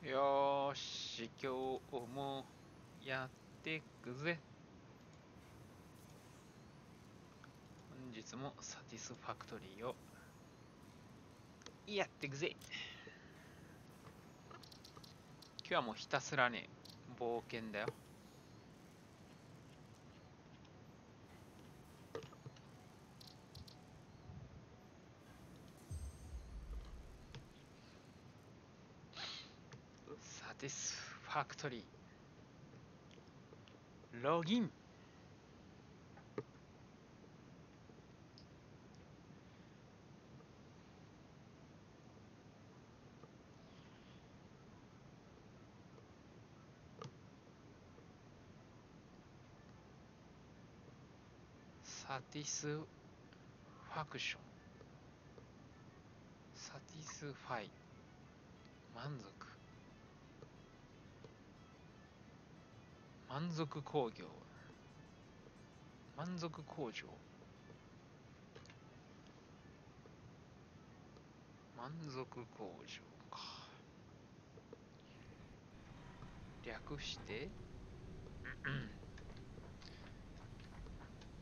よーし、今日もやってくぜ。本日もサティスファクトリーをやってくぜ。今日はもうひたすらね、冒険だよ。サティスファクトリー、ロギン。サティスファクション。サティスファイ。満足。満足工業。満足工場。満足工場か。略して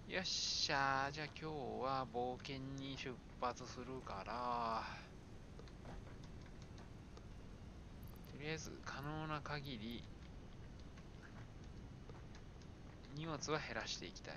よっしゃー、じゃあ今日は冒険に出発するから、とりあえず可能な限り荷物は減らしていきたい。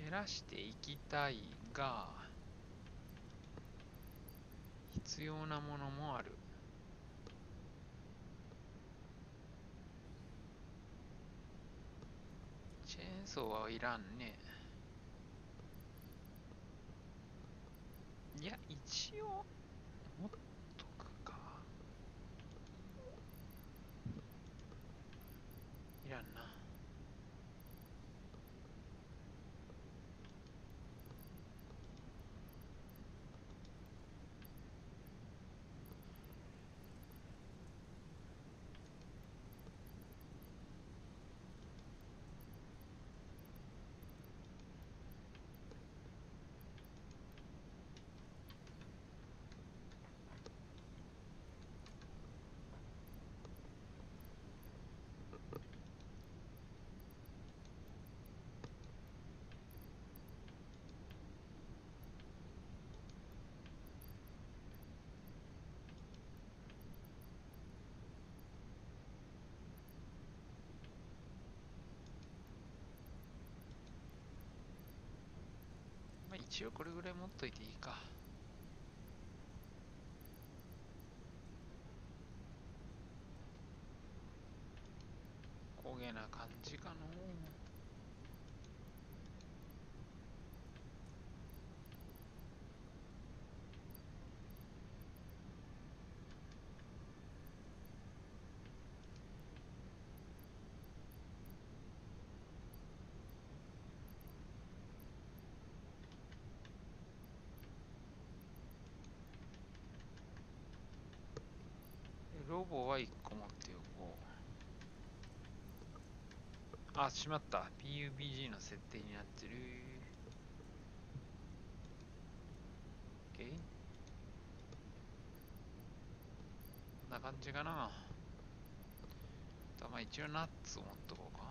減らしていきたいが、必要なものもある。チェーンソーはいらんね。いや、一応持っとくか。いらんな。まあ一応これぐらい持っといていいか。焦げな感じかのう。ロボは1個持っておこう。あ、しまった。PUBG の設定になってる。OK？ こんな感じかな。まあ一応ナッツを持っとこうか。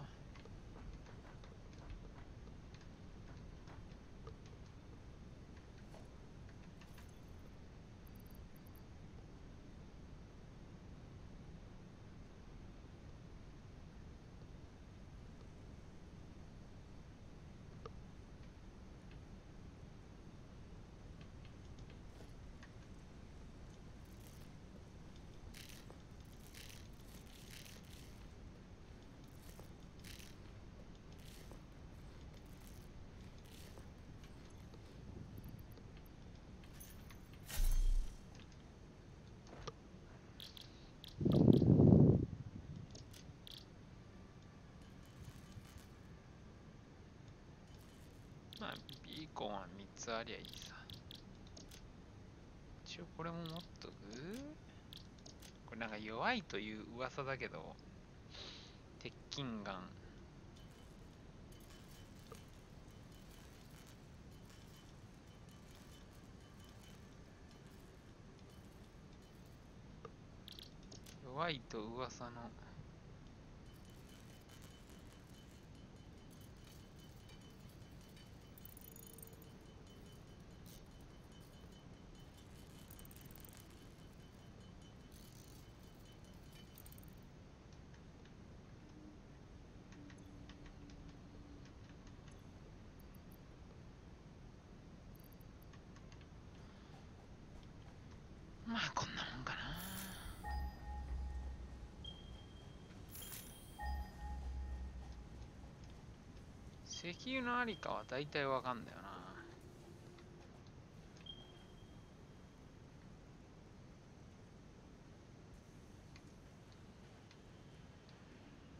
つありゃいいさ。一応これも持っとく。これなんか弱いという噂だけど、鉄筋ガン。弱いと噂の。まあこんなもんかな。石油のありかは大体わかんだよ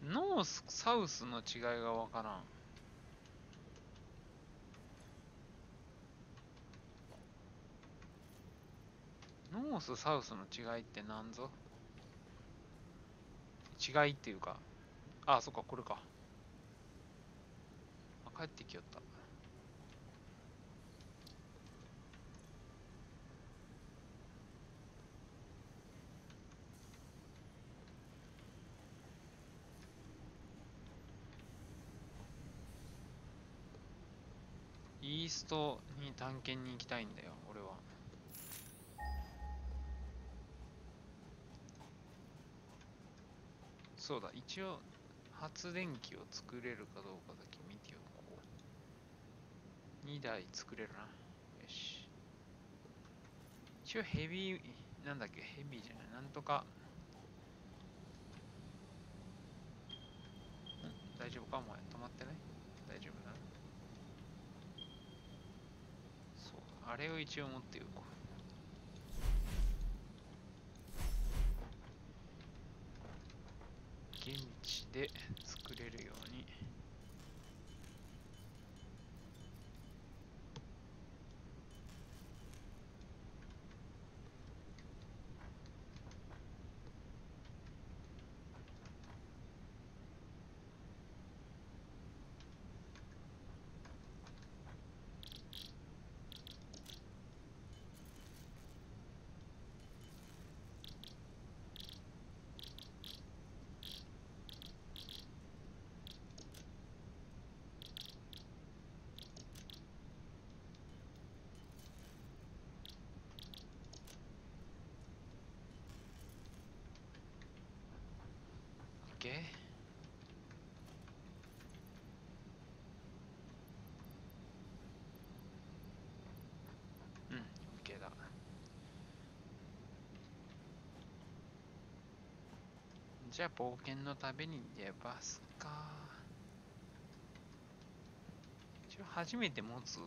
な。ノース、サウスの違いがわからん。ノース、サウスの違いってなんぞ。違いっていうか。あ、そっか、これか。あ、帰ってきよった。イーストに探検に行きたいんだよ、俺は。そうだ、一応、発電機を作れるかどうかだけ見ておこう。2台作れるな。よし。一応ヘビー、なんだっけ、ヘビーじゃない、なんとか。大丈夫かお前、止まってない大丈夫だな。そう、あれを一応持っておこう。現地で作れるように。OK？ うん、OK だ。じゃあ冒険の旅に出ますか。一応初めて持つ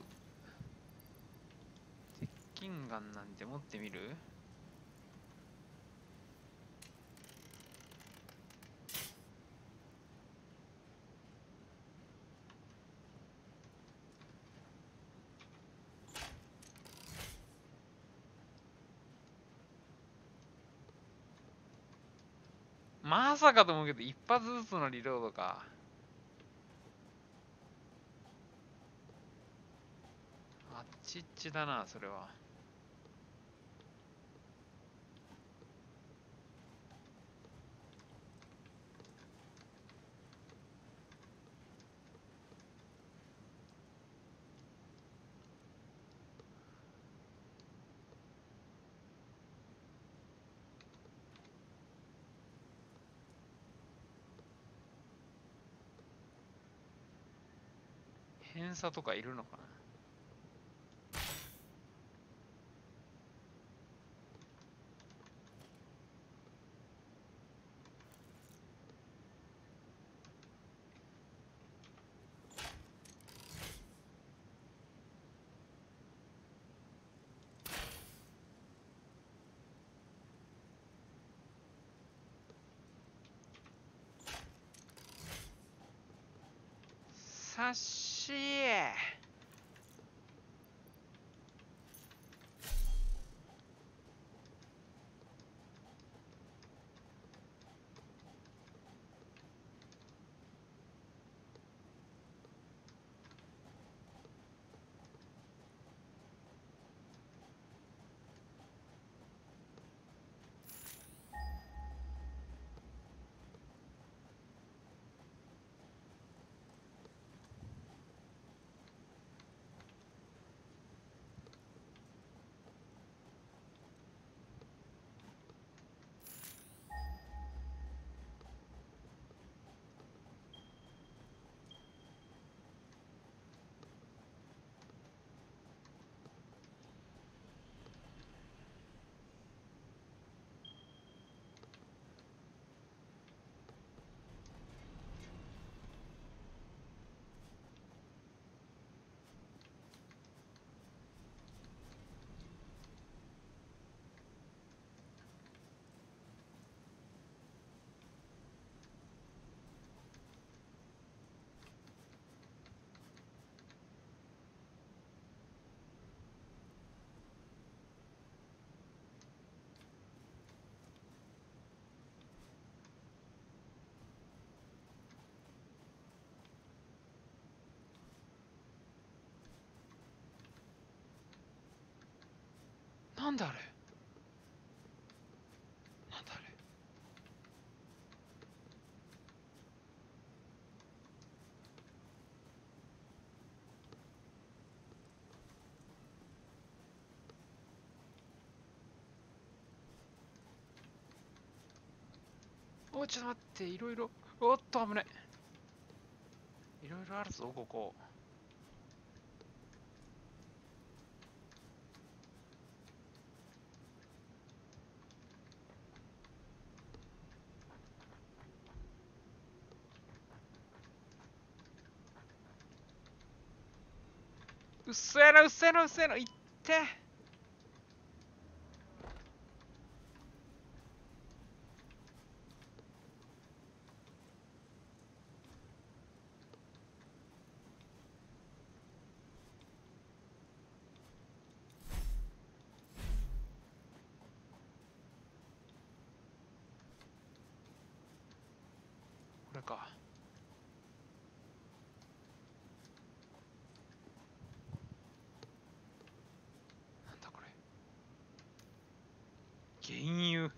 鉄筋ガンなんて持ってみる？まさかと思うけど一発ずつのリロードか。あっちっちだな、それは。偏差とかいるのかな。さっしー。なんだあれ、なんだあれ。おい、ちょっと待って、いろいろ。おっと、危ない。いろいろあるぞ、ここ。うっせえな、うっせえな、うっせえな。いって。これか。なんだこれ。原油。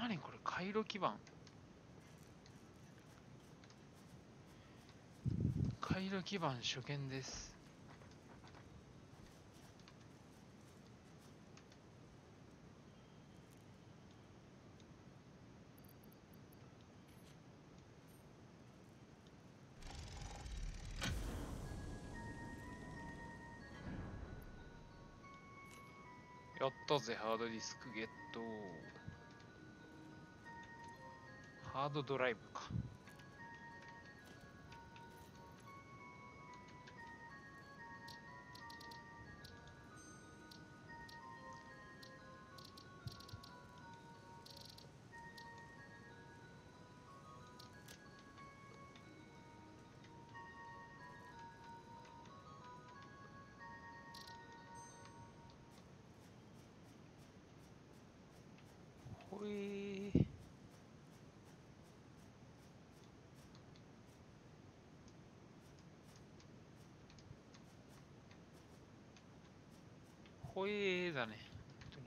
何これ、回路基板。回路基板初見です。やったぜ、ハードディスクゲット。ハードドライブか。ほえー。ほえーだね。本当に。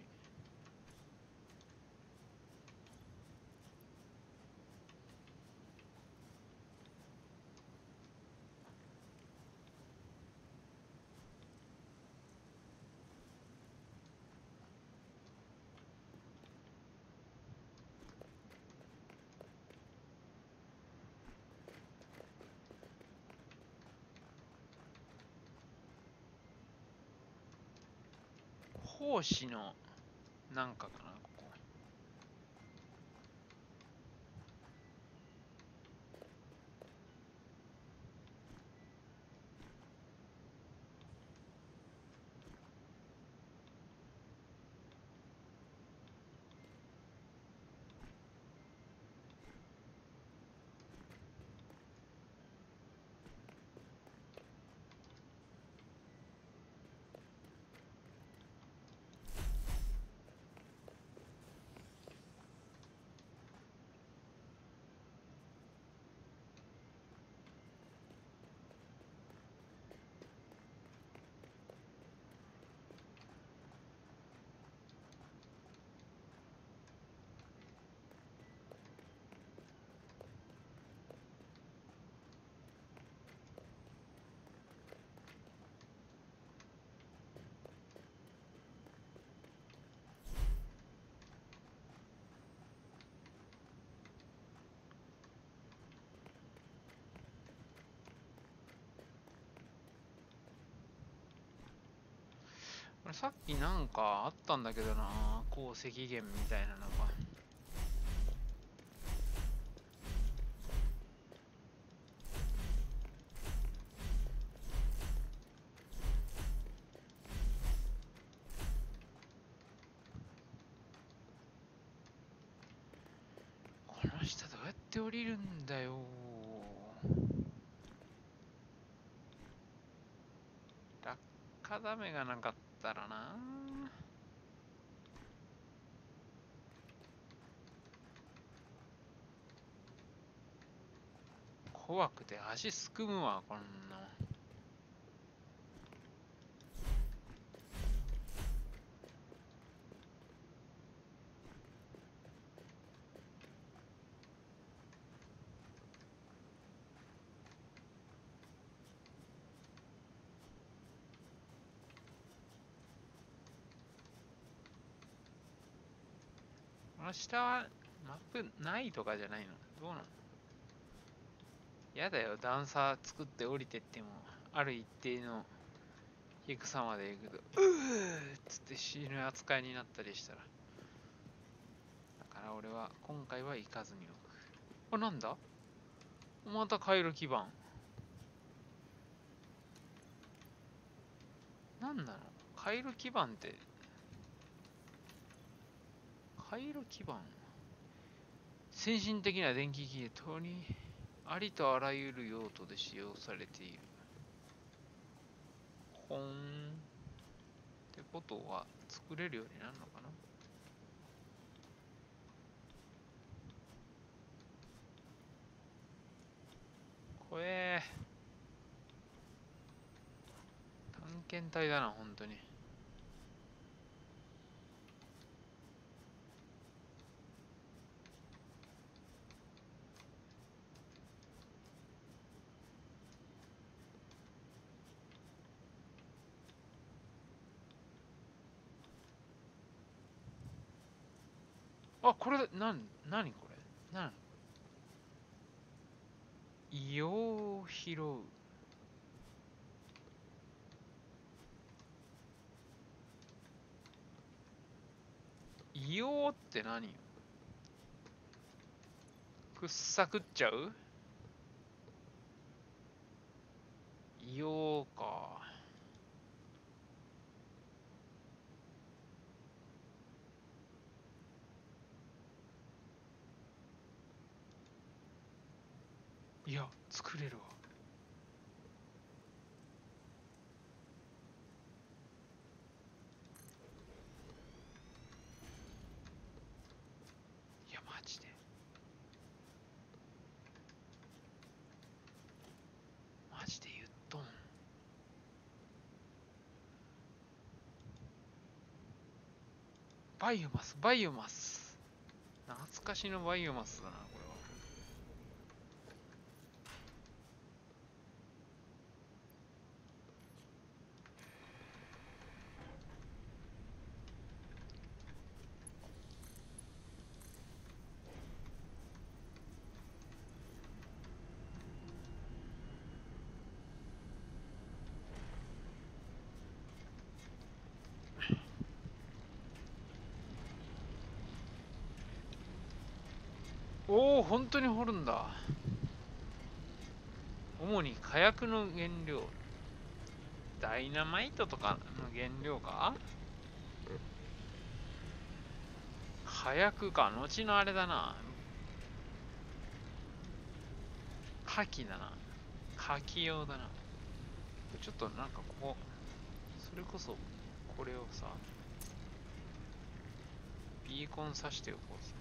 奉仕のなんかかな、ここ。さっきなんかあったんだけどな、鉱石源みたいなのが。この下どうやって降りるんだよ。落下ダメがなかったらな。怖くて足すくむわ、こんな。この下はマップないとかじゃないの？どうなの？やだよ、段差作って降りてっても、ある一定の低さまで行くと、っつって死ぬ扱いになったりしたら。だから俺は今回は行かずにおく。あ、なんだ？また回路基盤。なんなの？回路基盤って、回路基盤？先進的な電気機器等にありとあらゆる用途で使用されている。ほーん。ってことは作れるようになるのかな？これ探検隊だな、本当に。あ、これ、なにこれ？硫黄を拾う。硫黄って何よ？くっさくっちゃう？硫黄か。いや、作れるわ。いや、マジで。マジで言っとん。バイオマス、バイオマス。懐かしのバイオマスだな、これは。おお、本当に掘るんだ。主に火薬の原料。ダイナマイトとかの原料か？火薬か。後のあれだな。火器だな。火器用だな。ちょっとなんかここ、それこそ、これをさ、ビーコン刺しておこうぜ。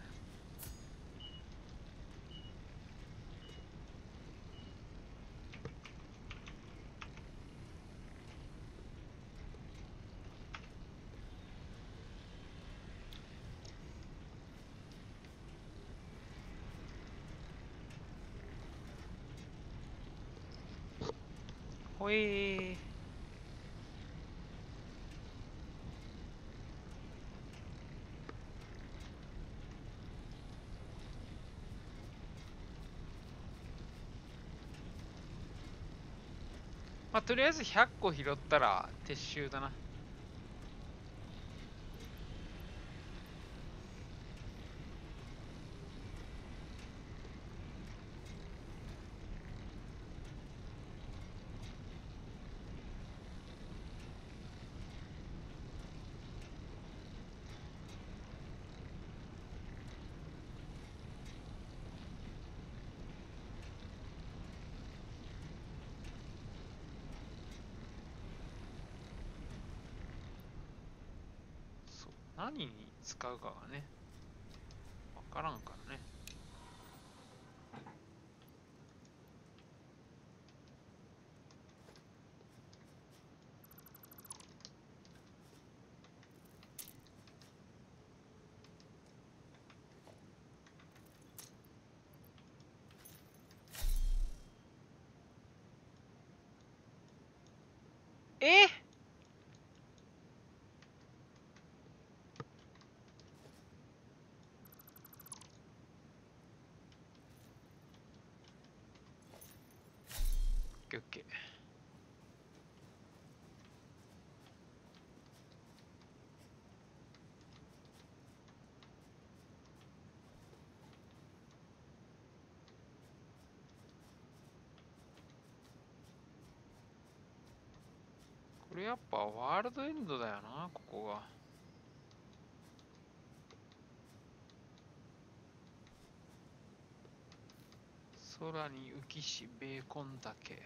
ほえー。まあ、とりあえず100個拾ったら撤収だな。何に使うかがね、わからんからね。え、オッケーオッケー。これやっぱワールドエンドだよな、ここが。空に浮きしベーコン岳。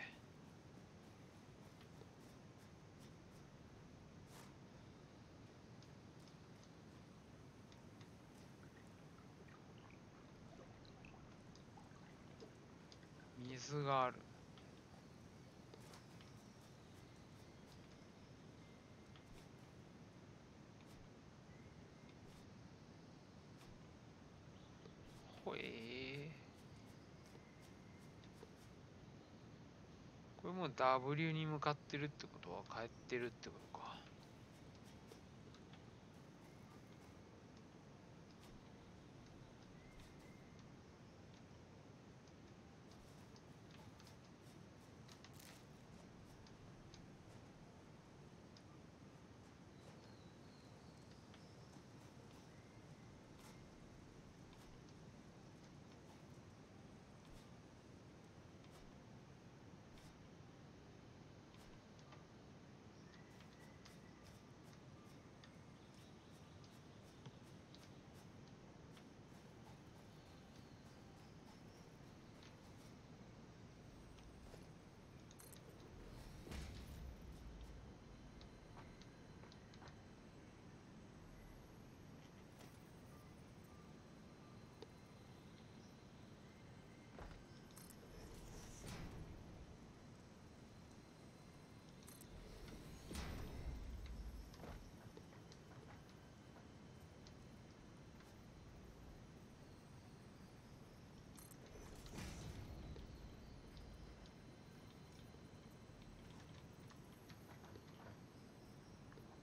水がある。ほえー。これもう W に向かってるってことは帰ってるってことか。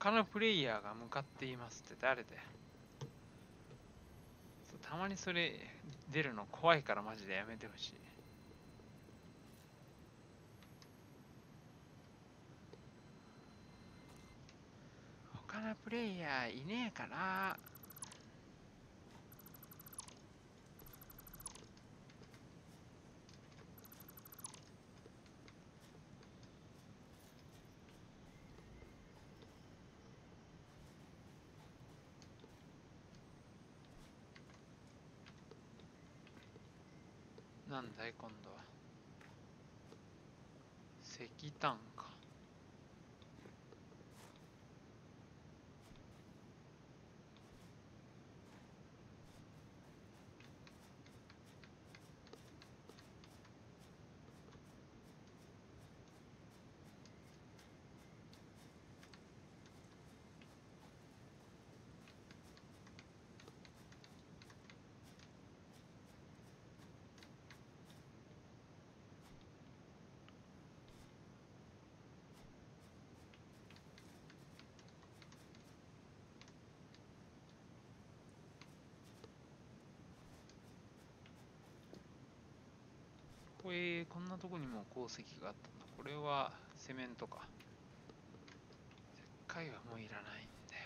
他のプレイヤーが向かっていますって誰だよ。たまにそれ出るの怖いからマジでやめてほしい。他のプレイヤーいねえかな。なんだい今度は。石炭か。こんなとこにも鉱石があったんだ。これはセメントか。石灰はもういらないんだよ。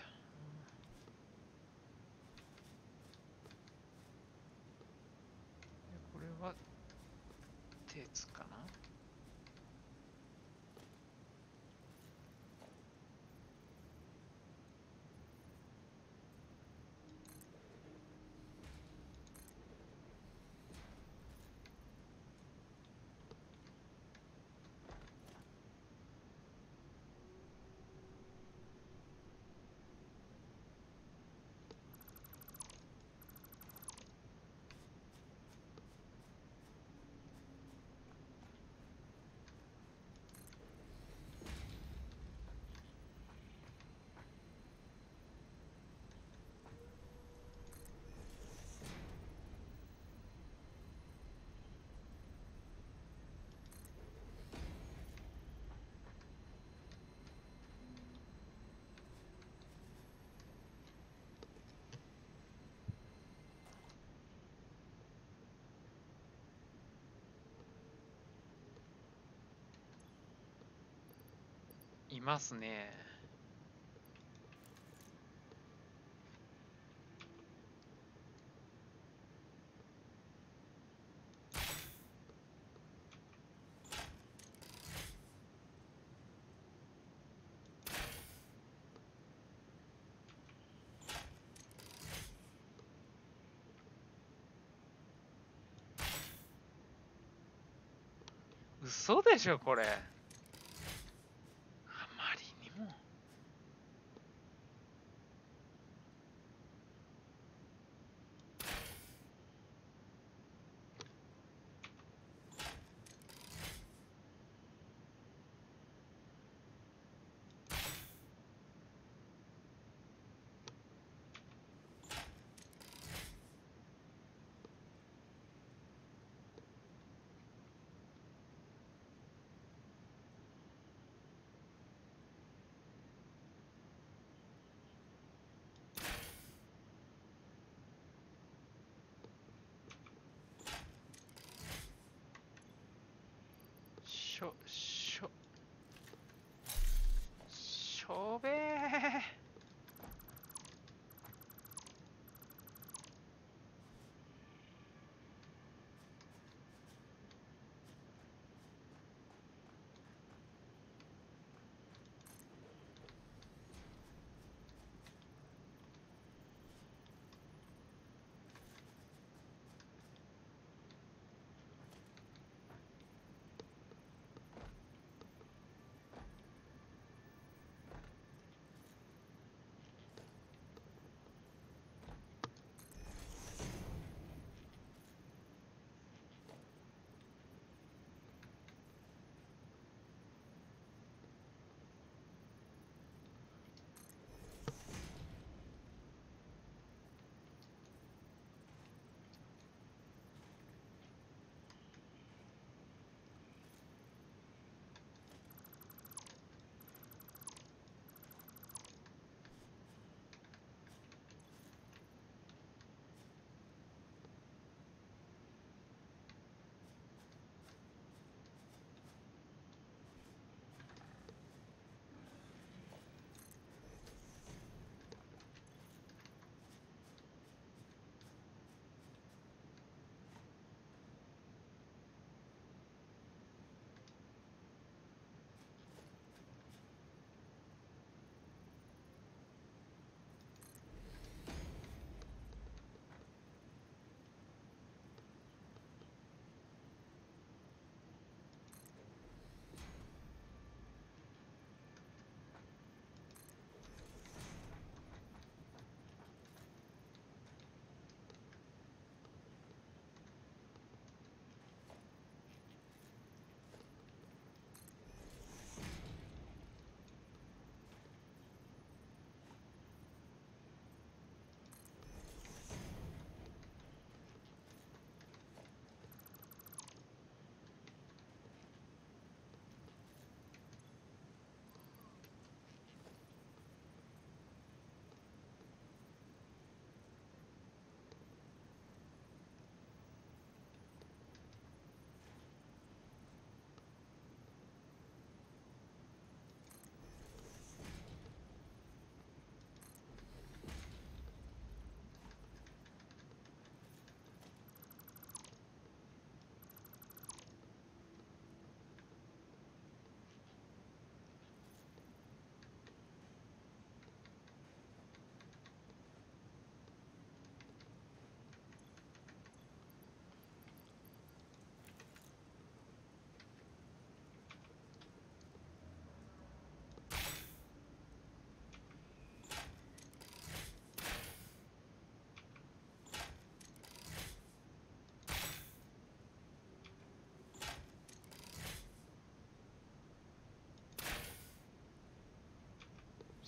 これは鉄かな。いますね。嘘でしょこれ。あまりにも。しょべー。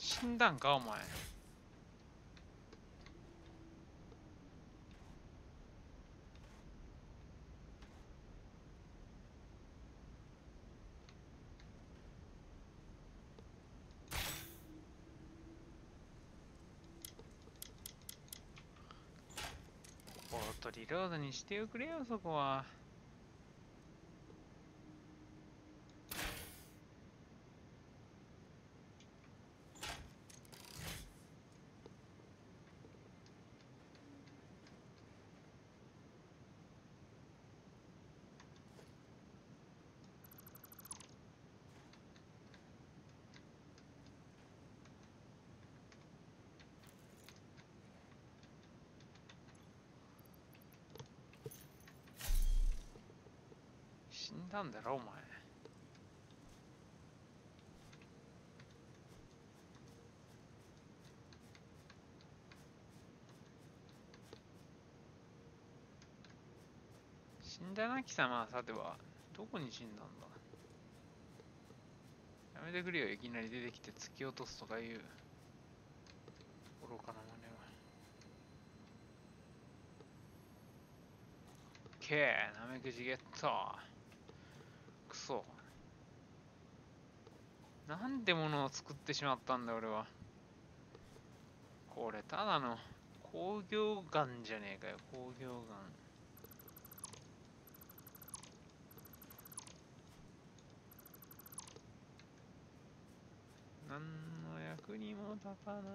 死んだんかお前。オートリロードにしておくれよそこは。んだんだろお前。死んだな貴様はさてはどこに死んだんだ。やめてくれよ、いきなり出てきて突き落とすとかいう愚かな真似は。けえ、なめくじゲット。くそ。なんてものを作ってしまったんだ俺は。これただの工業ガンじゃねえかよ、工業ガン。何の役にも立たないよ。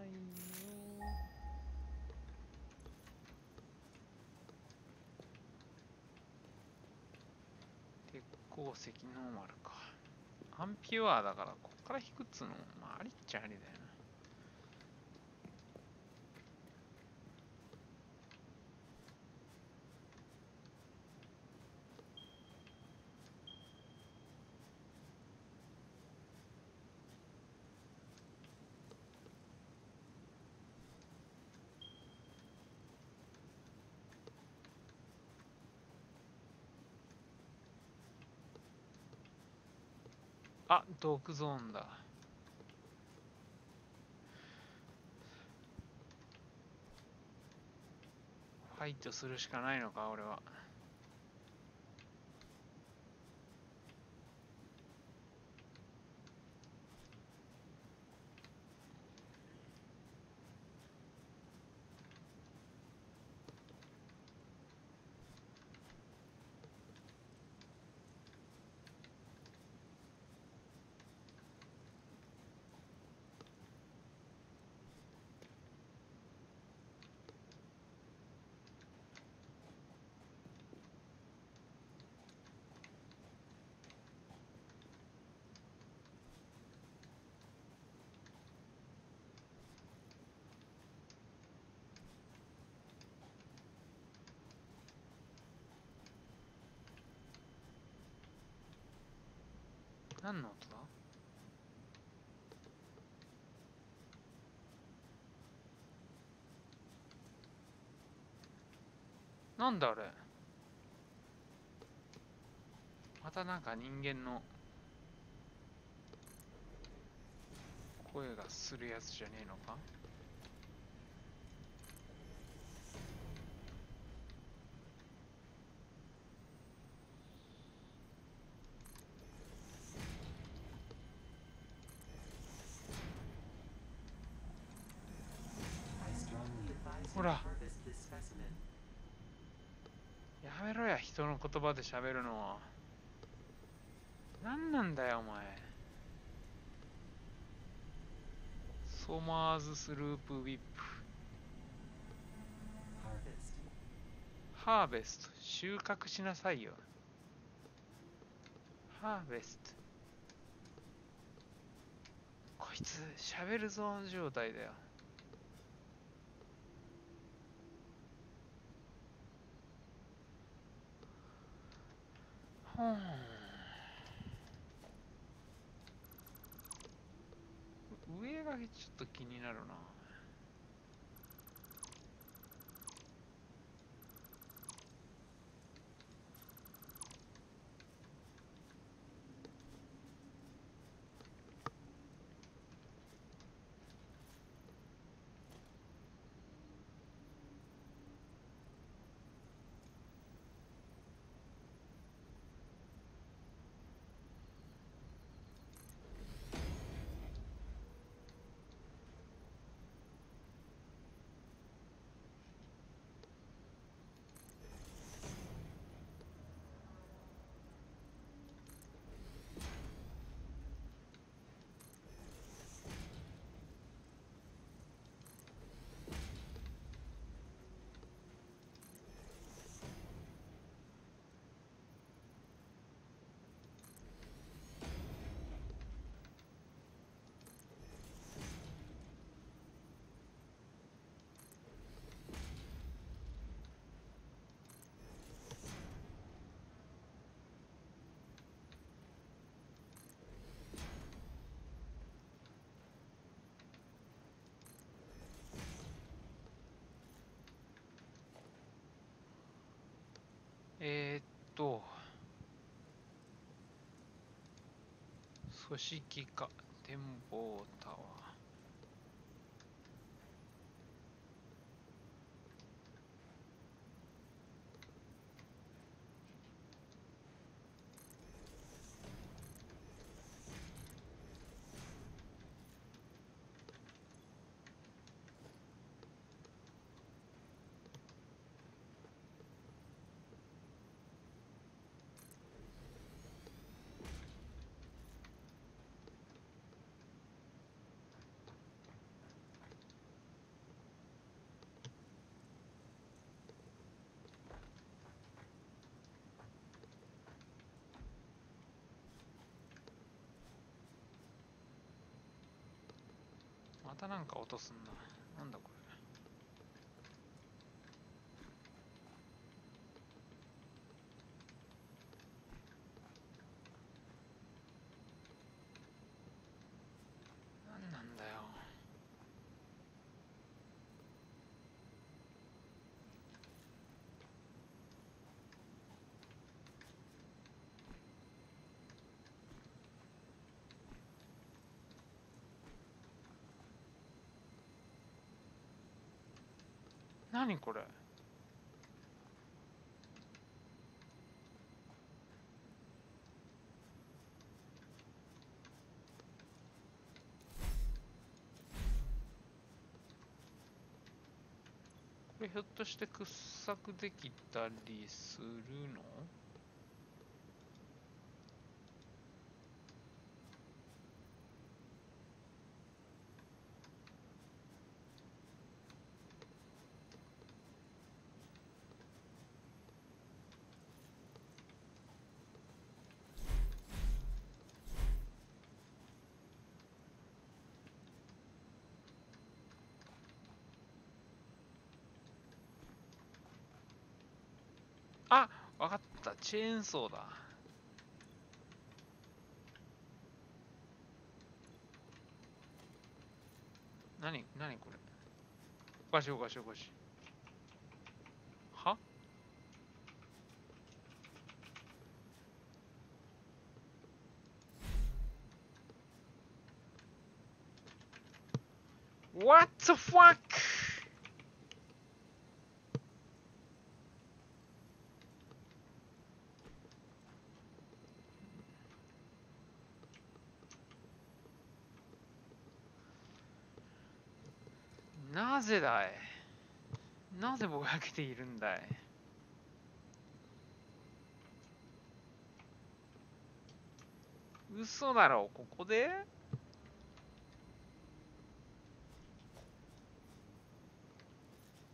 鉄鉱石ノーマルか。アンピュアだからこっから引くっつうのもまあありっちゃありだよな。あ、毒ゾーンだ。ファイトするしかないのか俺は。何の音だ。なんだあれ。またなんか人間の声がするやつじゃねえのか。ほら、やめろや、人の言葉で喋るのは。何なんだよお前。ソマーズスループウィップ。ハーベスト、収穫しなさいよ。ハーベスト。こいつ喋るゾーン状態だよ。ほん。上がちょっと気になるな。えーっと、組織化、展望タワー。またなんか落とすんだ。なんだこれ。なんなんだよ。何これ。これひょっとして掘削できたりするの？あ、わかった。チェーンソーだ。何これ。おかしいおかしいおかしい。は？ What the fuck? なぜだい？なぜぼやけているんだい？嘘だろ、ここで？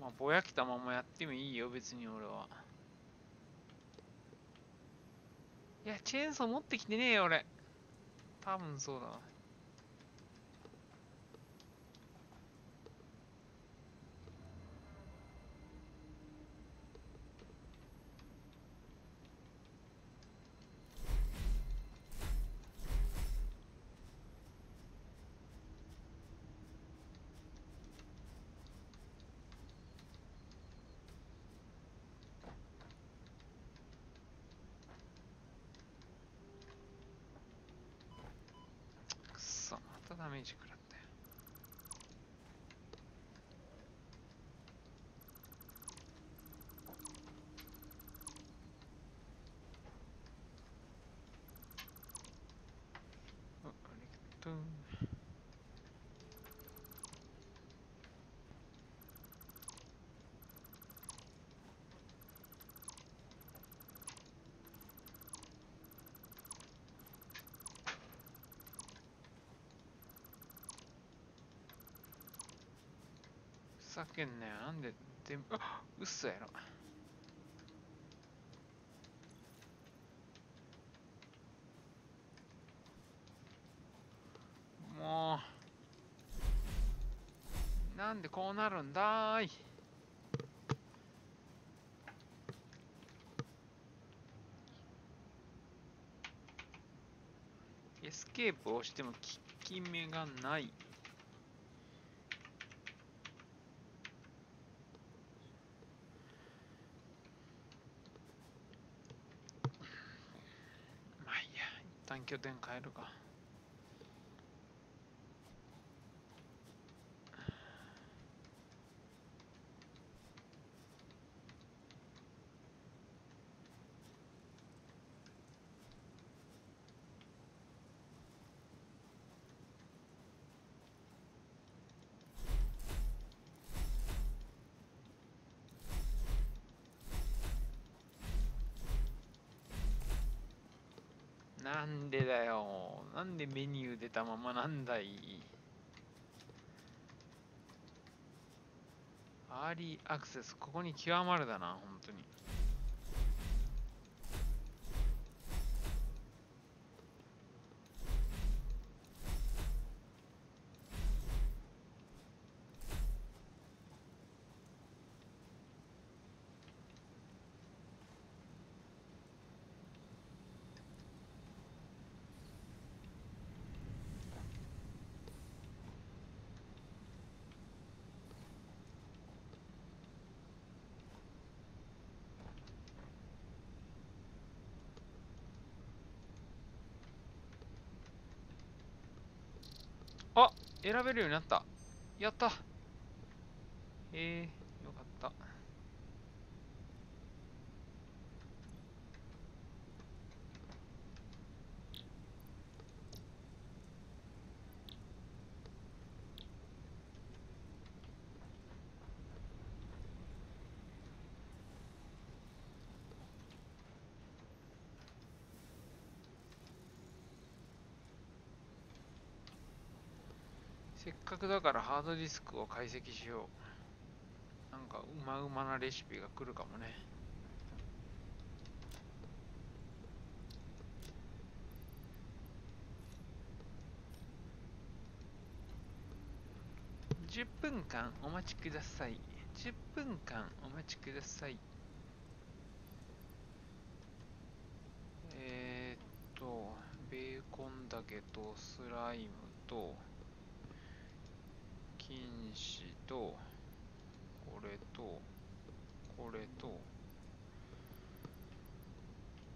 まあ、ぼやけたままやってもいいよ、別に俺は。いや、チェーンソー持ってきてねえよ、俺。多分そうだわ。くそ、またダメージ食らったよ。ありがとう。ふざけんなよ、なんで全部、あ、嘘やろ。もう、なんでこうなるんだーい。エスケープをしても効き目がない。旦拠点変えるか。なんでだよ。なんでメニュー出たままなんだい。アーリーアクセス、ここに極まるだな、本当に。あ、選べるようになった。やった。よかった。せっかくだからハードディスクを解析しよう。なんかうまうまなレシピが来るかもね。10分間お待ちください。10分間お待ちください。えベーコンだけとスライムと菌糸とこれとこれと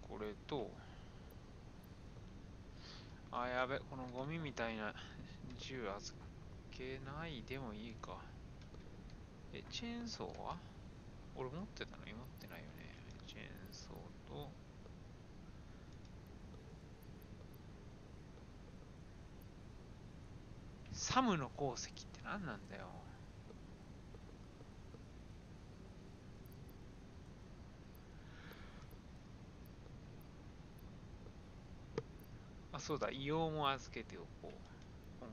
これと、あ、やべ、このゴミみたいな銃預けないでもいいか。チェーンソーは俺持ってたのに持ってないよね。チェーンソーと、サムの鉱石って何なんだよ。あ、そうだ、硫黄も預けておこう。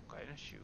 今回の収穫。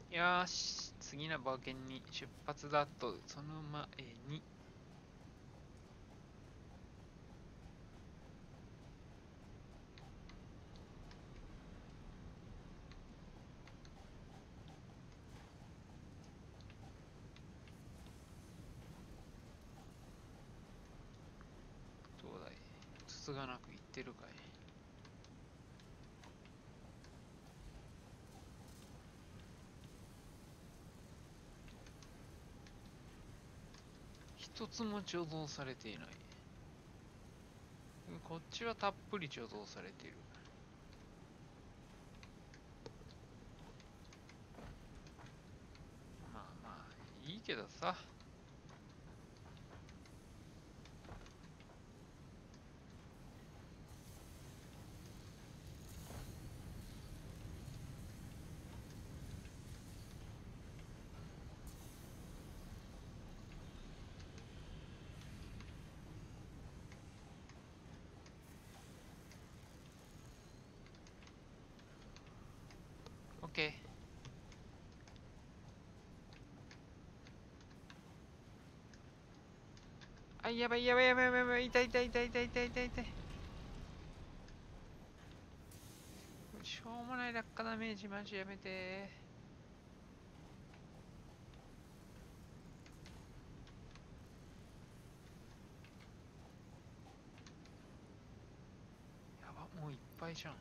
よーし、次の冒険に出発だと、その前に、どうだい、つつがなく言ってるかい。一つも貯蔵されていない。こっちはたっぷり貯蔵されている。まあまあ、いいけどさ。オッケー。あ、やばいやばいやばいやばいやばい、痛い痛い痛い痛い痛い痛い痛い。しょうもない落下ダメージマジやめて。やば、もういっぱいじゃん。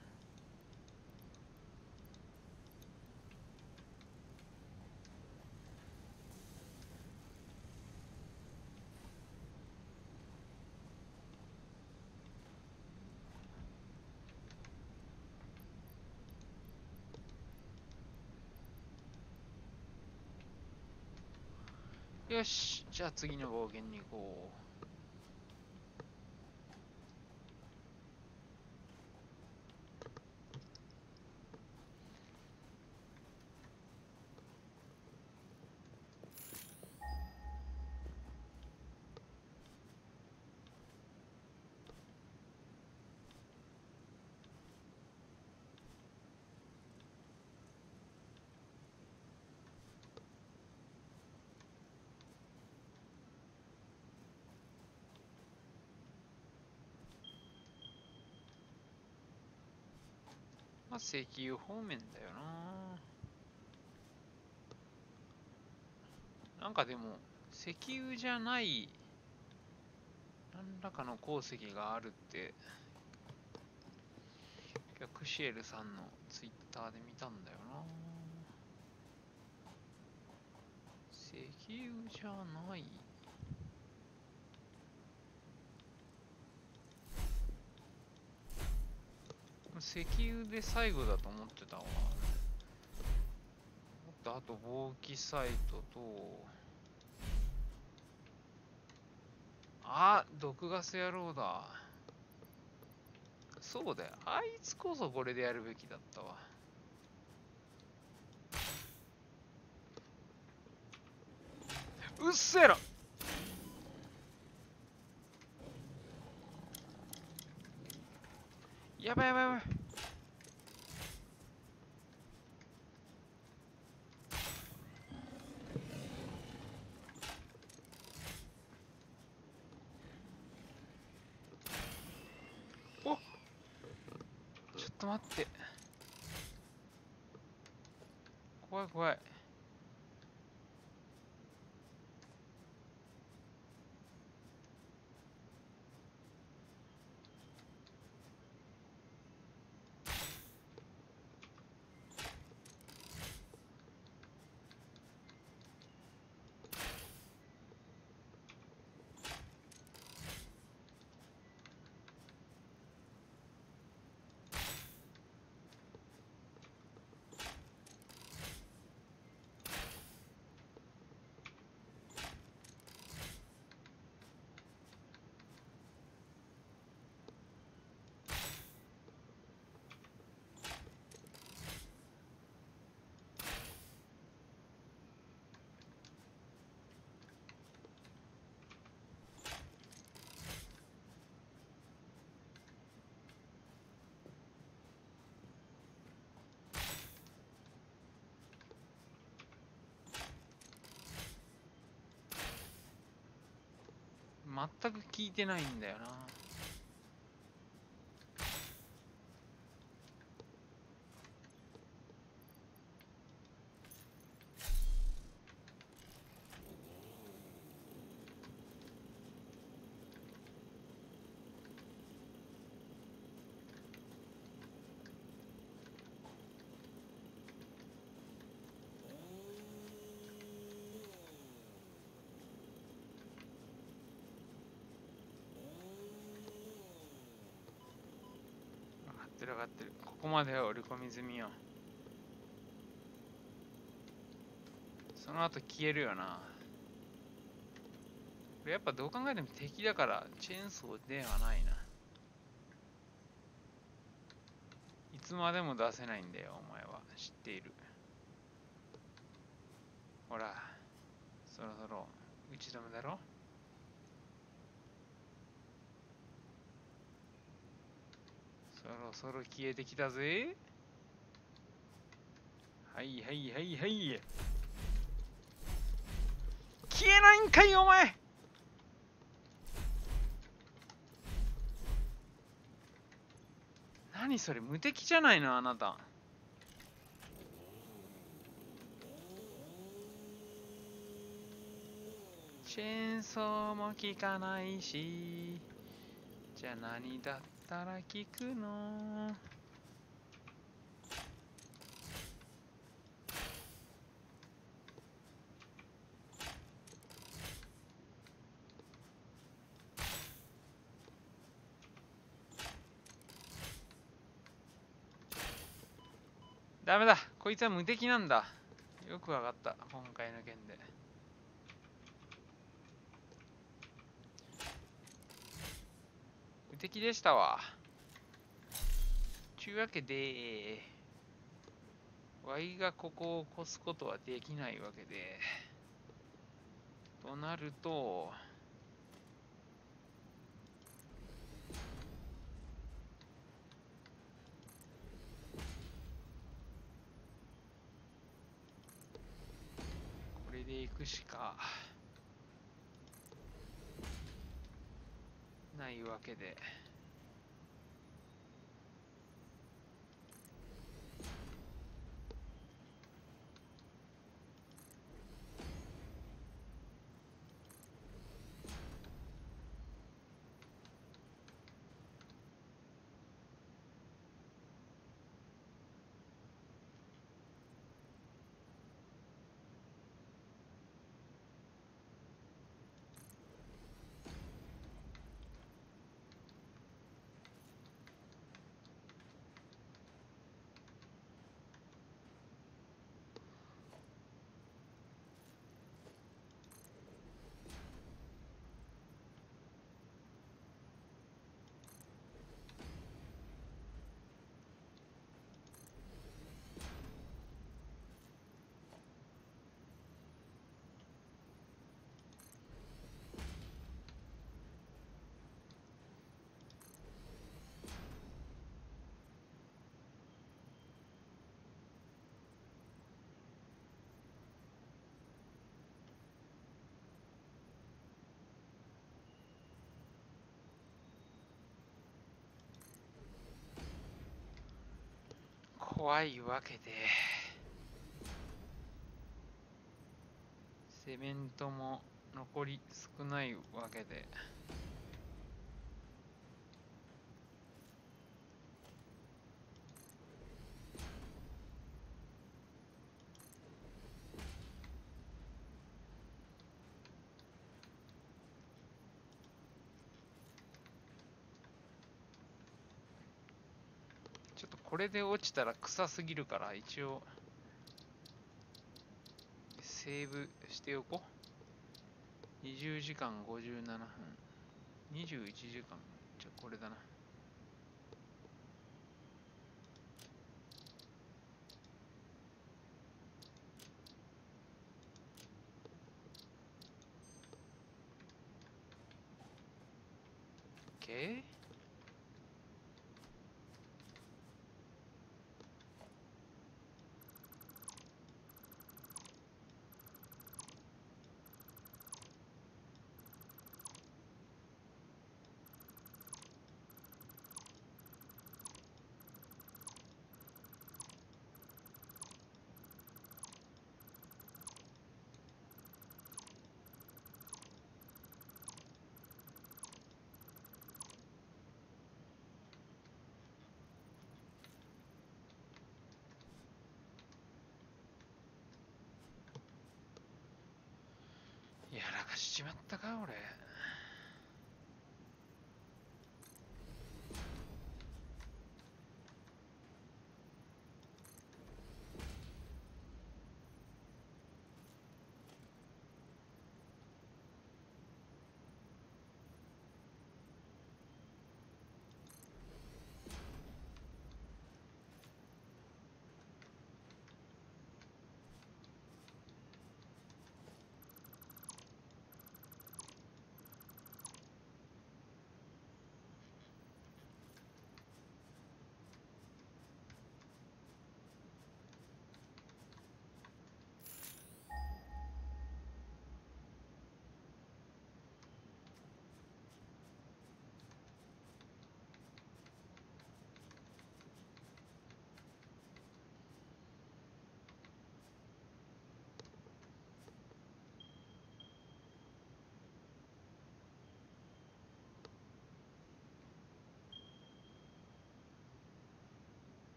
よし、じゃあ次の暴言に行こう。まあ、石油方面だよな。なんかでも、石油じゃない、何らかの鉱石があるって、クシエルさんのツイッターで見たんだよな。石油じゃない。石油で最後だと思ってたわ。あと、防気サイトと、あ、毒ガス野郎だ。そうだよ。あいつこそこれでやるべきだったわ。うっせえら。やばいやばいやばい。お、ちょっと待って。怖い怖い。全く聞いてないんだよな。分かってる分かってる。ここまでは織り込み済みよ。その後消えるよな。これやっぱどう考えても敵だからチェーンソーではないな。いつまでも出せないんだよ、お前は。知っている。ほら、そろそろ打ち止めだろ。そろそろ消えてきたぜ。はいはいはいはい。消えないんかいお前。何それ、無敵じゃないのあなた。チェーンソーも効かないし、じゃあ何だったら効くの？ダメだ、こいつは無敵なんだ。よくわかった、今回の件で。無敵でしたわ。ちゅうわけで、ワイがここを越すことはできないわけで、となると、これで行くしかないわけで。怖いわけで、セメントも残り少ないわけで、ちょっとこれで落ちたら臭すぎるから、一応セーブしておこう。20時間57分。21時間。じゃあこれだな。OK？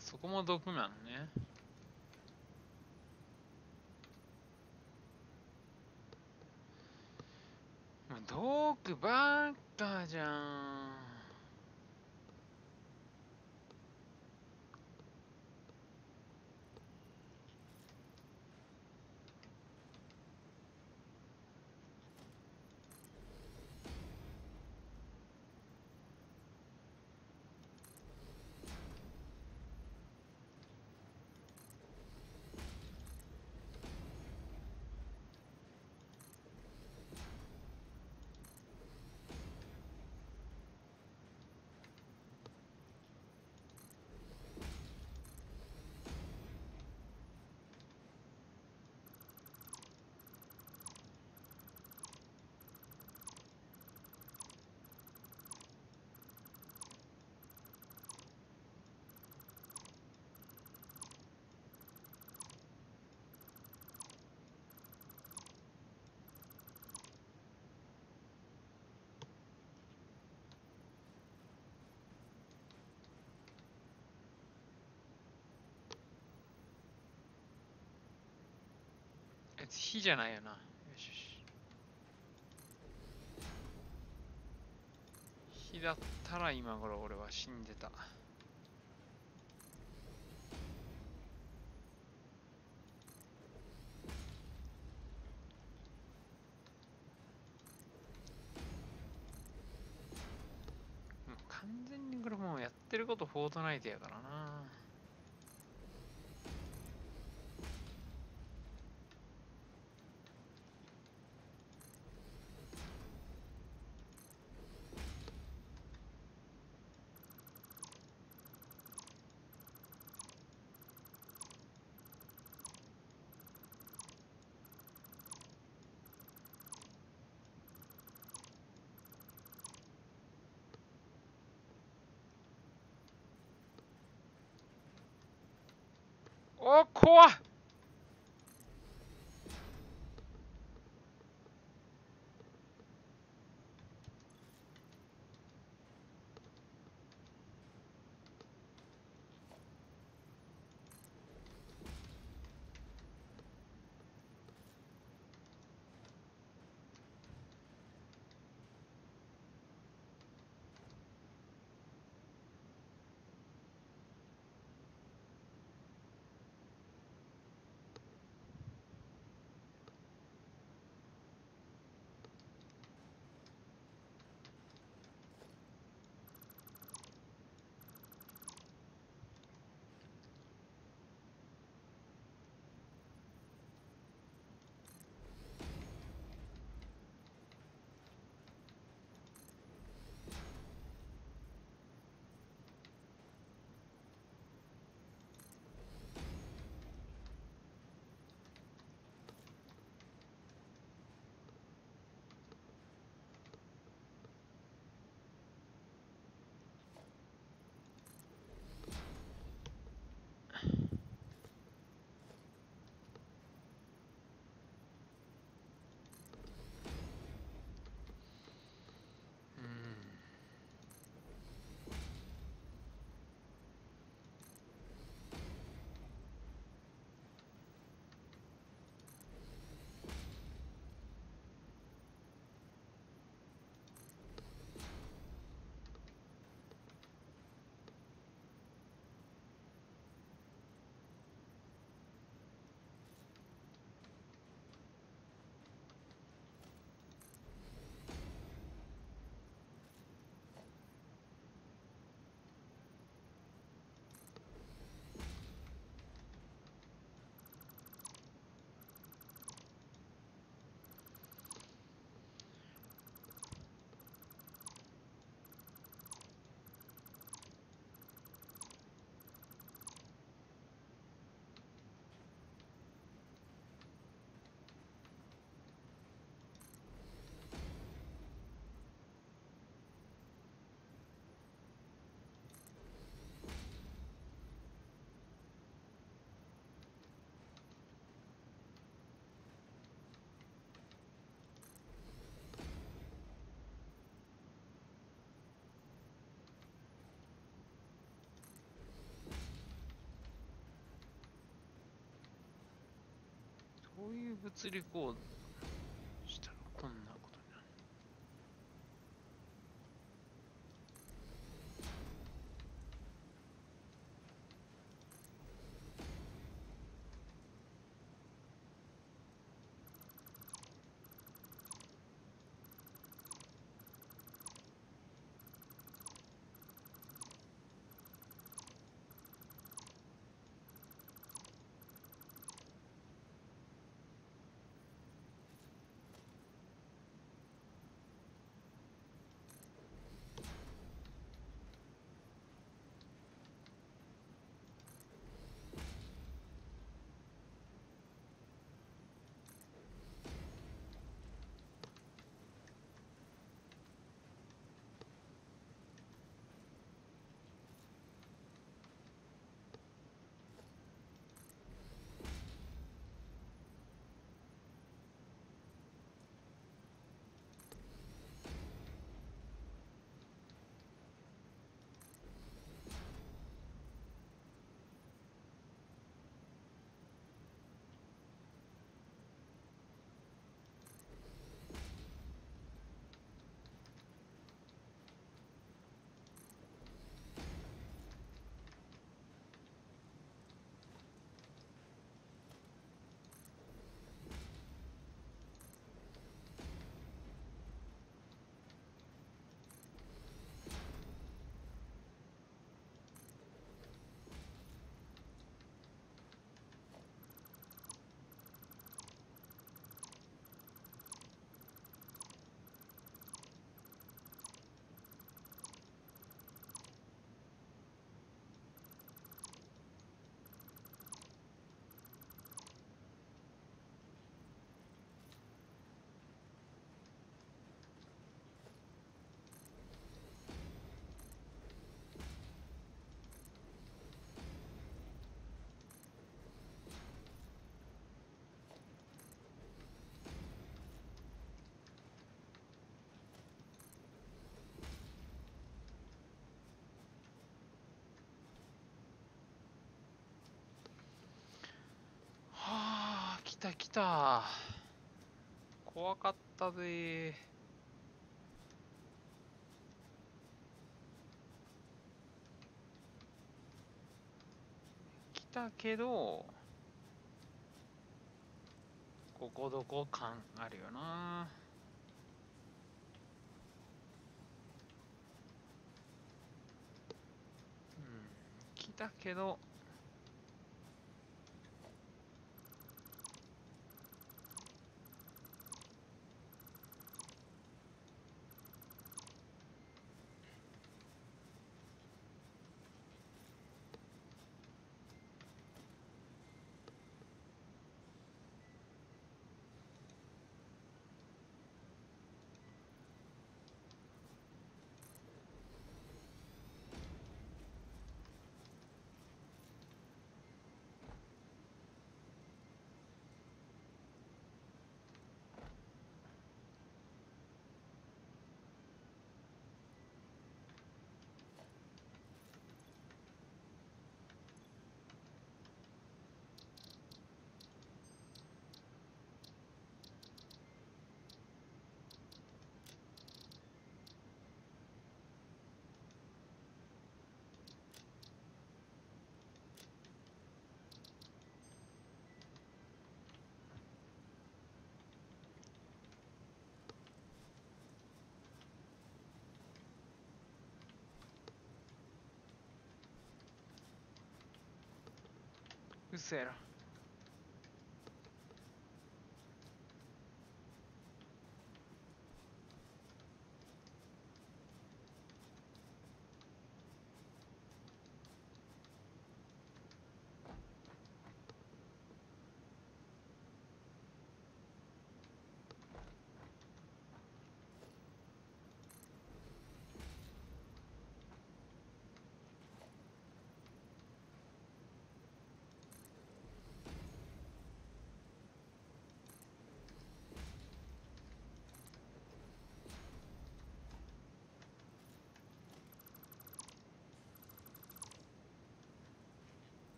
そこも毒なのね。毒ばっかじゃん。火じゃないよな。よしよし。火だったら今頃俺は死んでた。もう完全にこれもうやってることフォートナイトやからな。お、怖っ。物理コードしたらこんなことになる。はあ、来た来た。怖かったぜ。来たけど、ここどこ感あるよな。うん、来たけど、嘘やろ。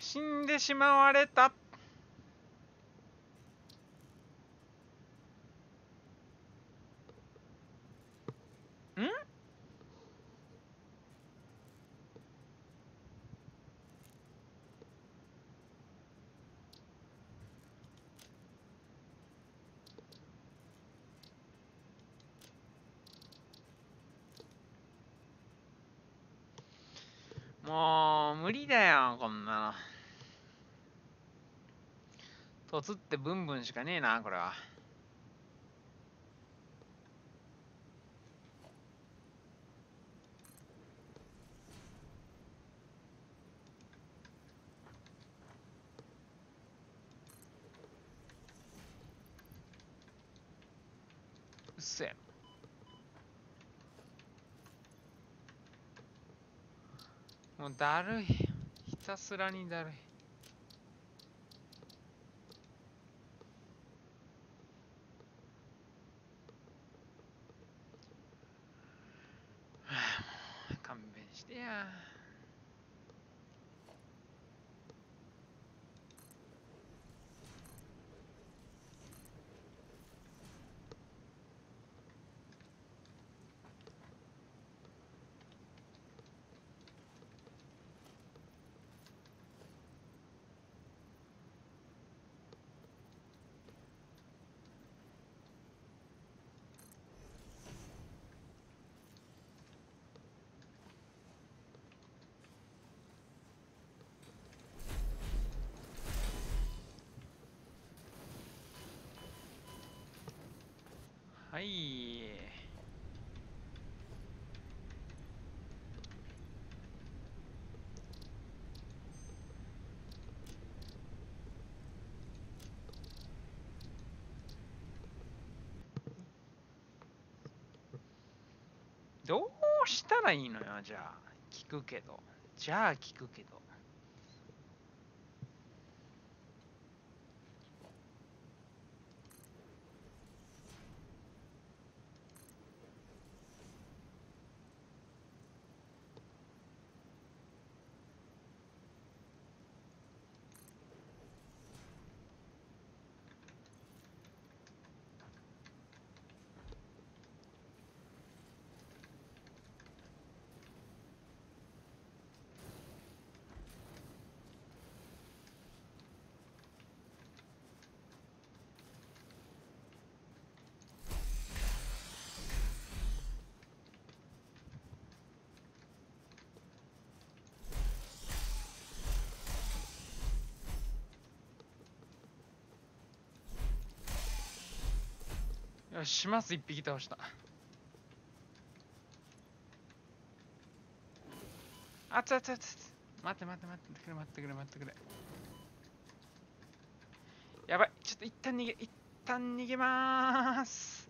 死んでしまわれた。ん？もう無理だよこんなの。凸ってブンブンしかねえなこれは。うっせえ。もうだるい。ひたすらにだるい。勘弁してや。はい。どうしたらいいのよ、じゃあ。聞くけど。じゃあ聞くけど。よし、マス一匹倒した。あつあつあつ。待って待って待ってくれ待ってくれ待ってくれ。やばい、ちょっと一旦逃げまーす。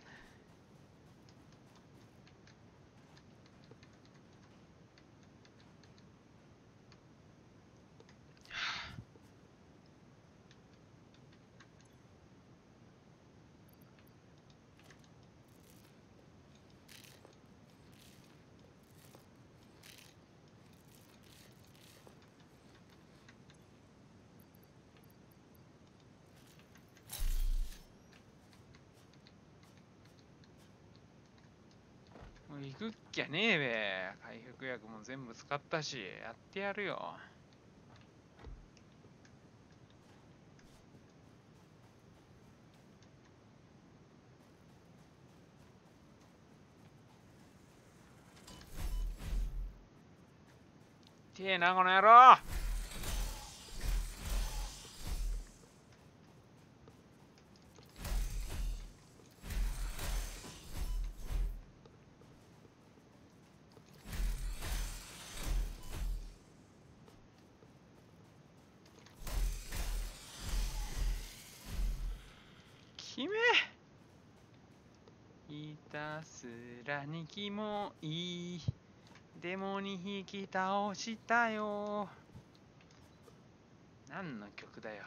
もう行くっきゃねえべ。回復薬も全部使ったし、やってやるよ。てえな、この野郎。決めひたすらにキモいデモに引き倒したよ。何の曲だよ。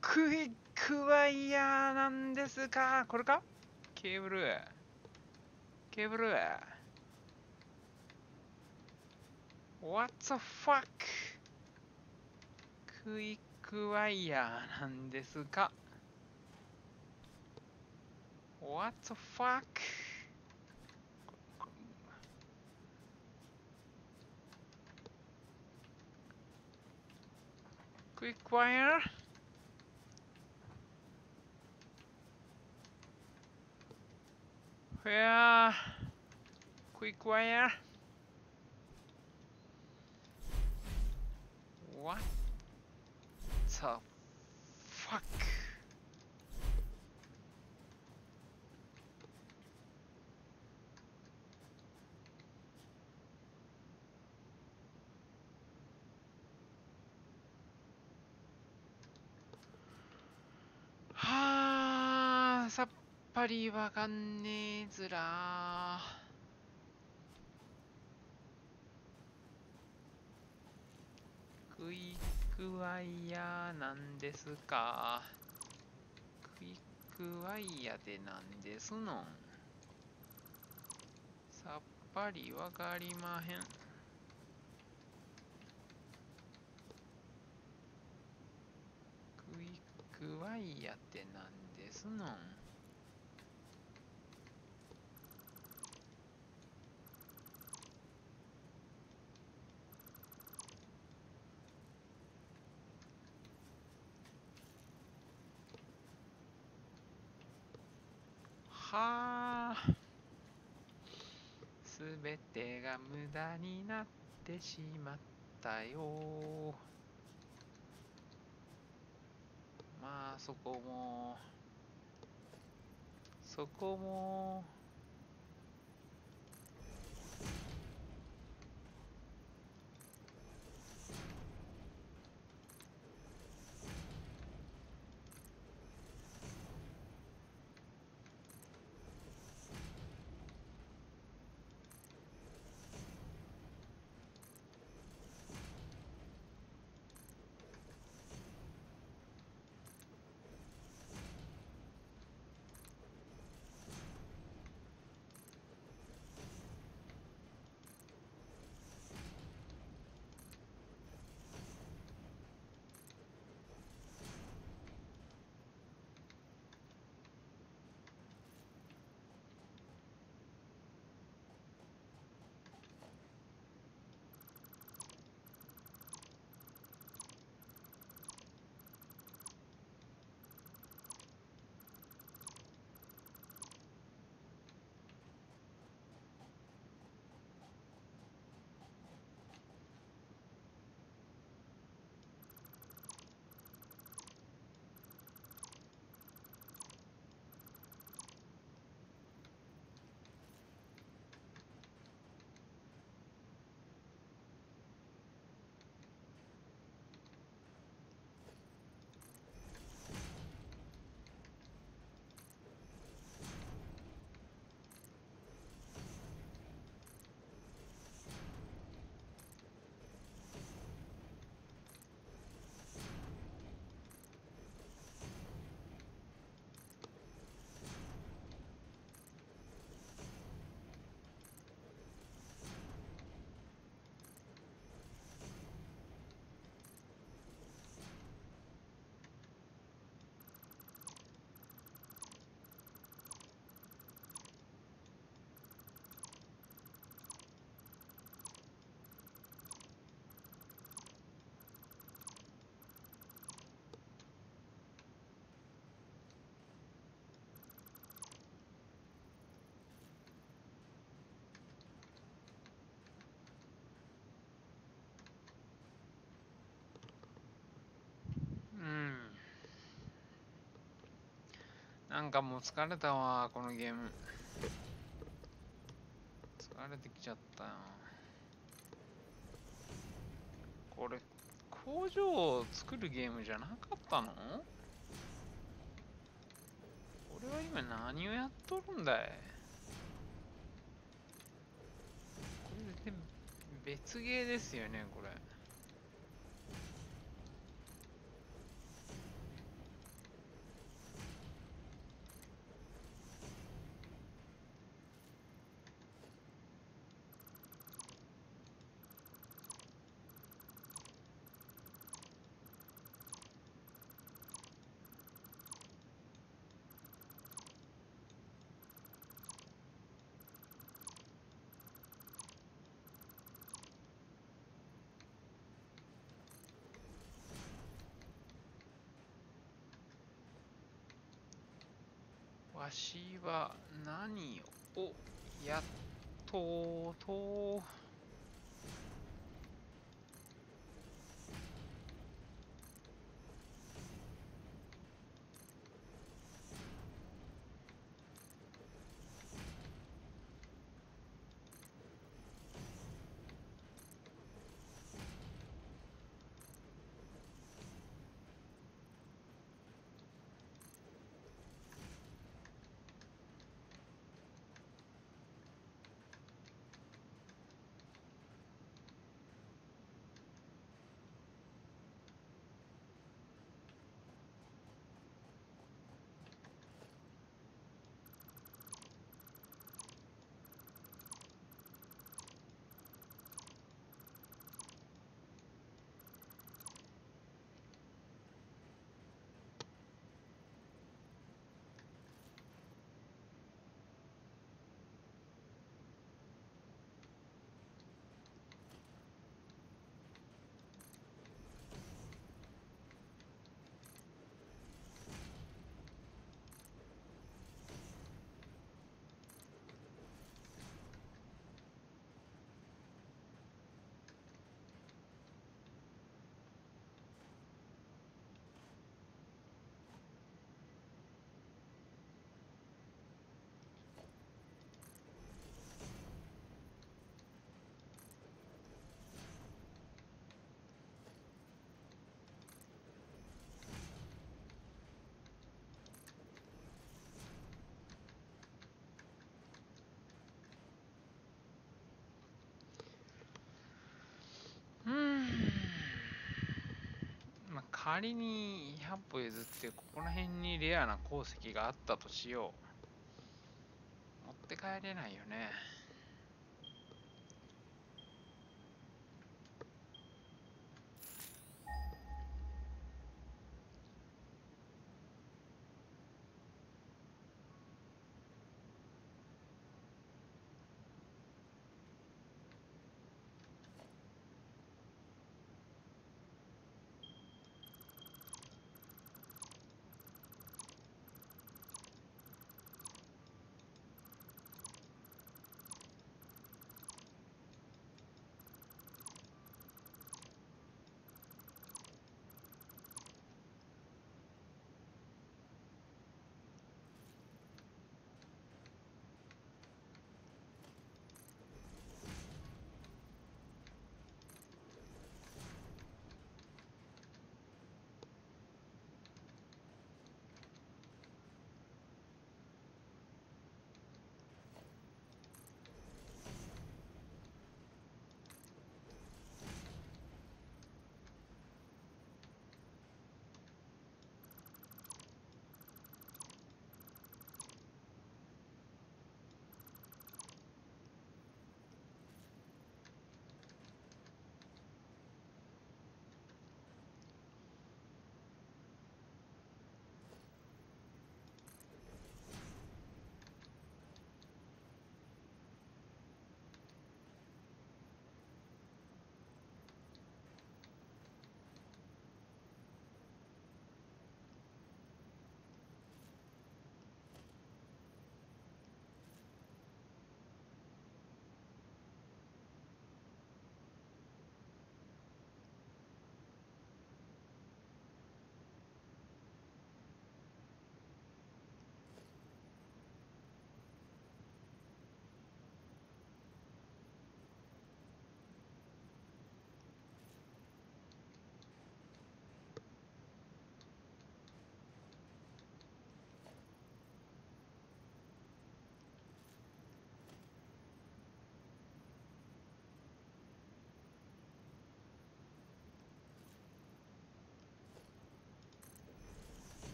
クイックワイヤーなんですか。これか。ケーブル。What the fuck? クイックワイヤーなんですか？ What the fuck? Quick wire? Where? Quick wire? What the fuck? はあ、さっぱりわかんねえずらー。クイックワイヤーなんですか？クイックワイヤーでなんですのん？さっぱりわかりまへん。クイックワイヤーってなんですのん？はあ、すべてが無駄になってしまったよ。まあそこもそこもなんかもう疲れたわ、このゲーム。疲れてきちゃったよ。これ、工場を作るゲームじゃなかったの？俺は今何をやっとるんだい？これで別ゲーですよね、これ。わしは何をやっとうと。まあ、仮に100歩譲ってここら辺にレアな鉱石があったとしよう。持って帰れないよね。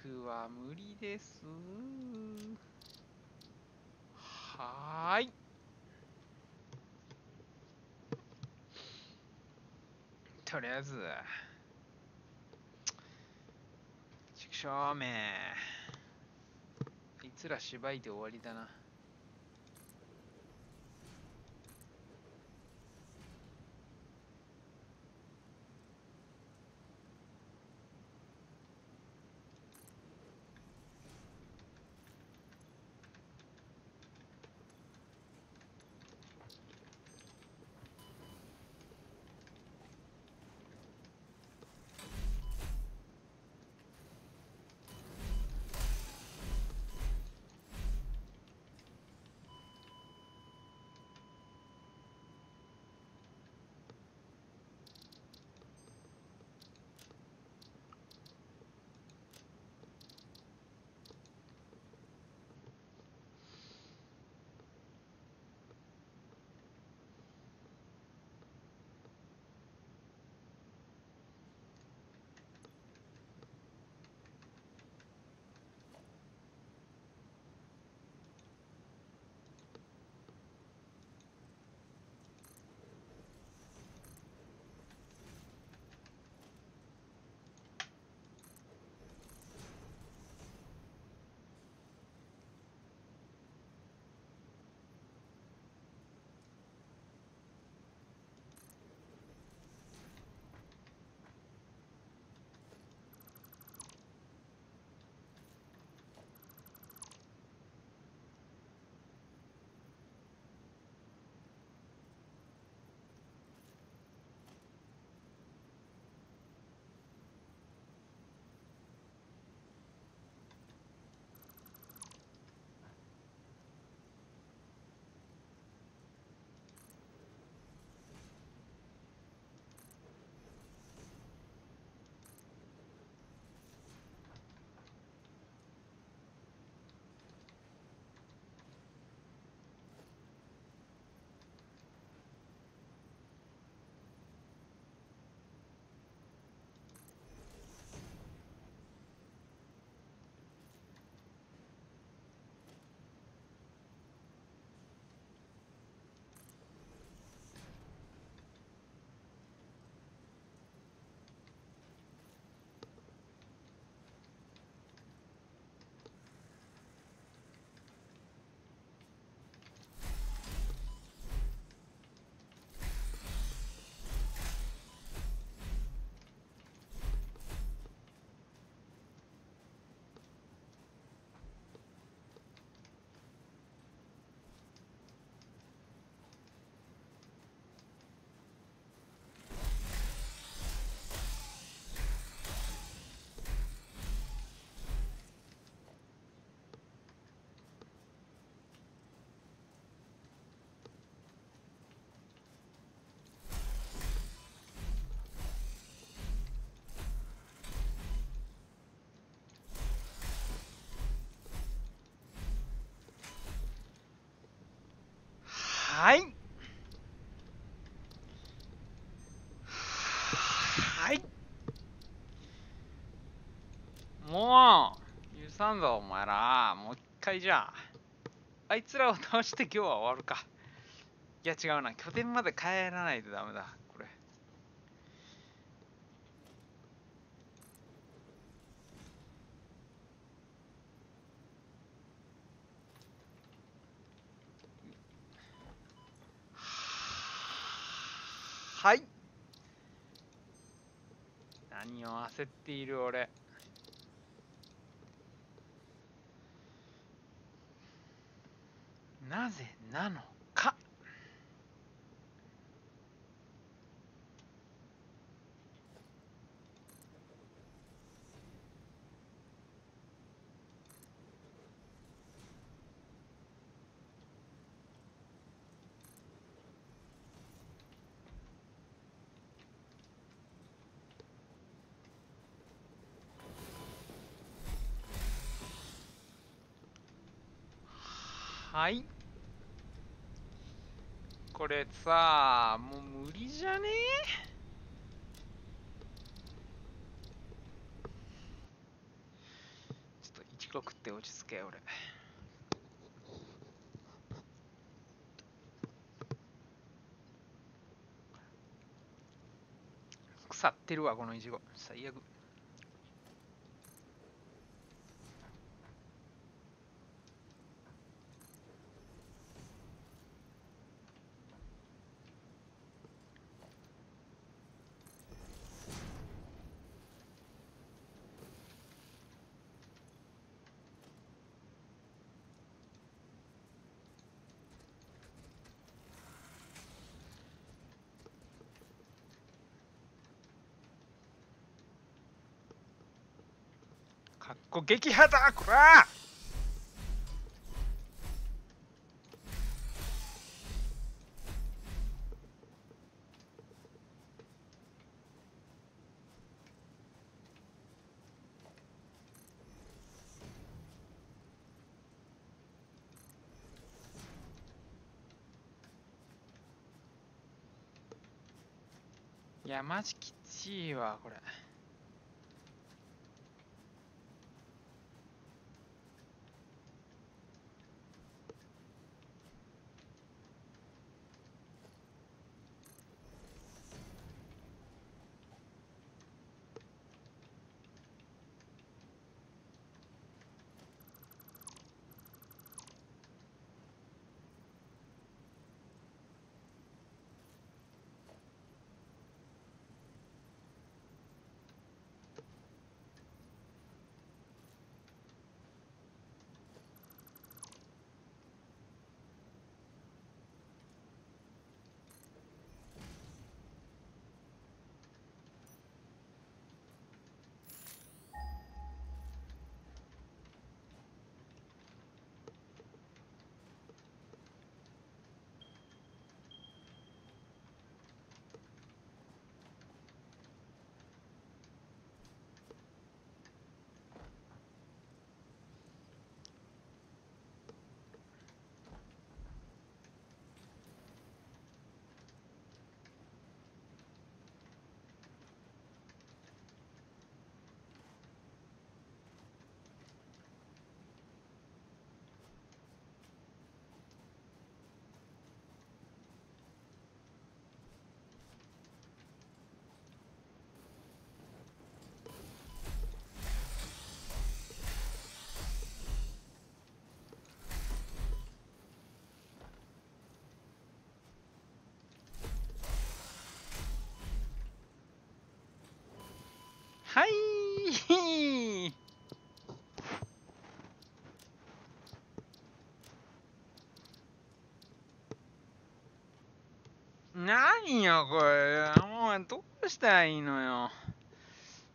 クは無理です。はーい。とりあえず、畜生め。いつら芝居で終わりだな。はい。はい。もう、許さんぞ、お前ら。もう一回じゃあ。あいつらを倒して今日は終わるか。いや違うな。拠点まで帰らないとダメだ。これ。はい。何を焦っている俺。なぜなのか。はい。これさ、もう無理じゃね飯食って落ち着け俺。腐ってるわこのいちご、最悪。かっこ撃破だこら。いやマジきちいわこれ。はい何よこれ、もうどうしたらいいのよ。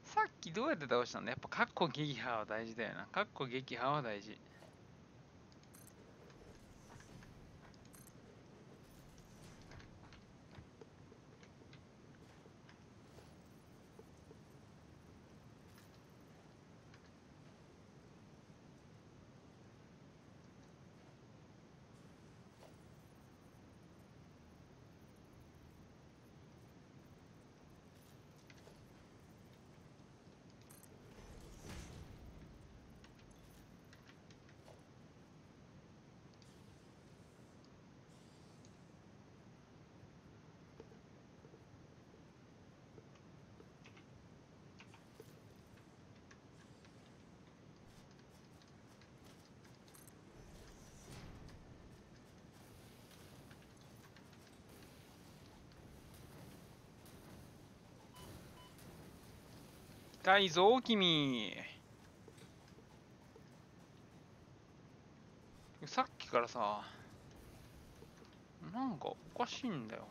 さっきどうやって倒したんだ。やっぱカッコ撃破は大事だよな。カッコ撃破は大事。痛いぞ君。さっきからさ、なんかおかしいんだよ。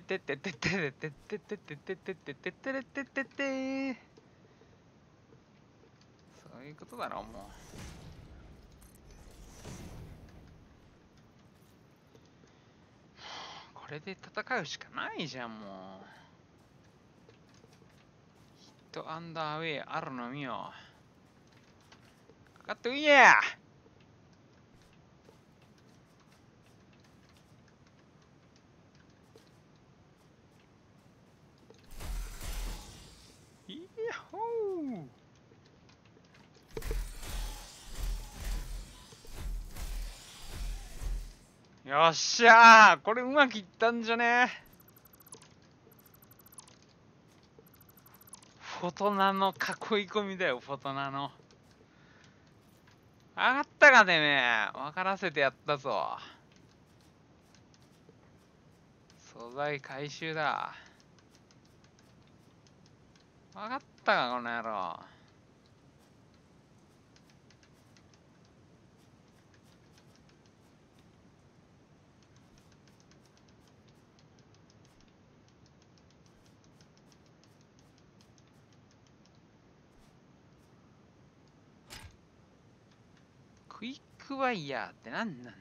てってってってってってってってってってってってってってってって、そういうことだろもう。これで戦うしかないじゃんもう。ヒットアンダーウェイあるのみよ。かかっていいや。いやほー。よっしゃー、これうまくいったんじゃね。フォトナの囲い込みだよ、フォトナの。上がったかてめえ、分からせてやったぞ。素材回収だ。分かったかこの野郎。クイックワイヤーって何なんだよ。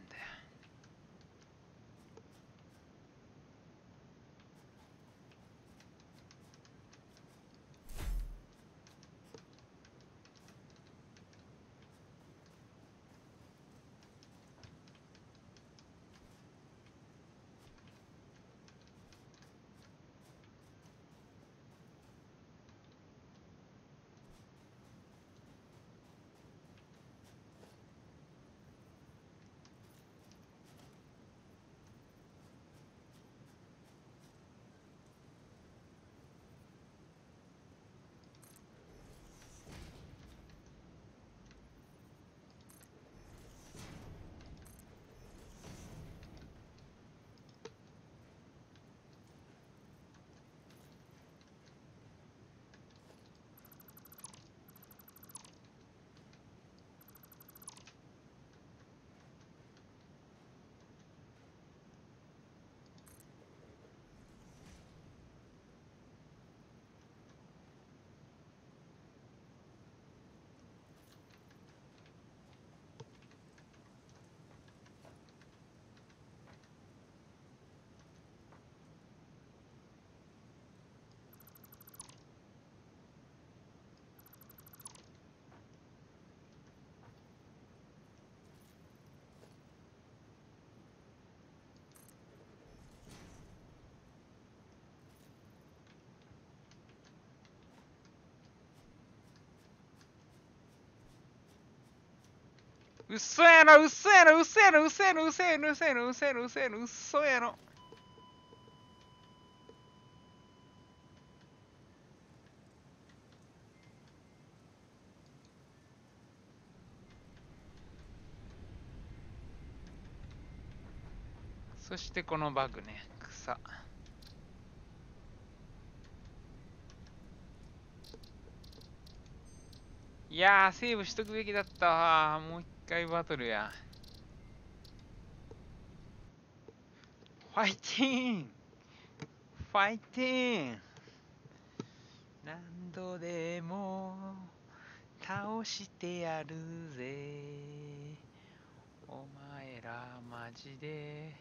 うっそやろ、うっそやろ、うっそやろ、うっそやろ、うっそやろ、うっそやろ、うっそやろ、うっそやろ、うっそやろ。そしてこのバグね、草。いやー、セーブしとくべきだったわ。もう一回バトルや。ファイティーン、ファイティーン。何度でも倒してやるぜ。お前らマジで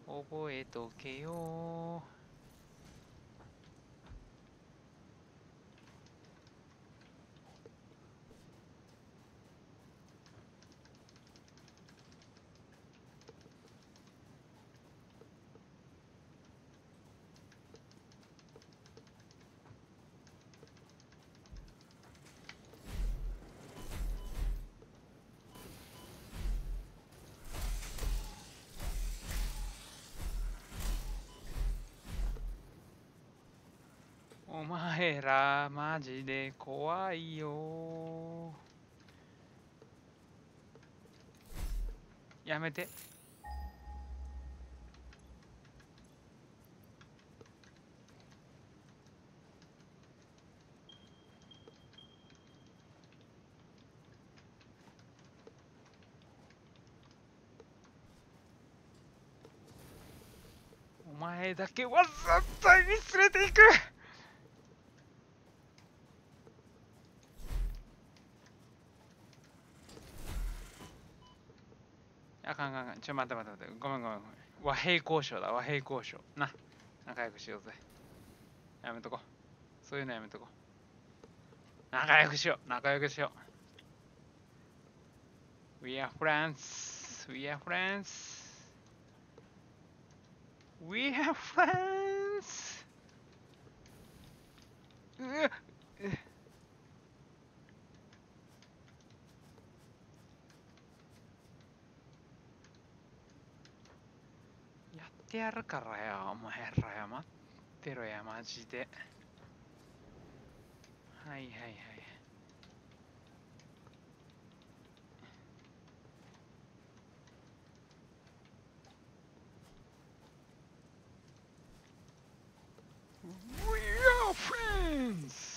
覚えとけよ。お前らマジで怖いよ。やめて。お前前だけは絶対に連れていく。あかんあかんあかん。待って待って待って。ごめんごめんごめん。和平交渉だ、和平交渉。な、仲良くしようぜ。やめとこう。そういうのやめとこう。仲良くしよう。仲良くしよう。We are friends. We are friends. We are friends. うっやってやるからよ、お前らよ。待ってろや、マジで。はいはいはい。We are friends!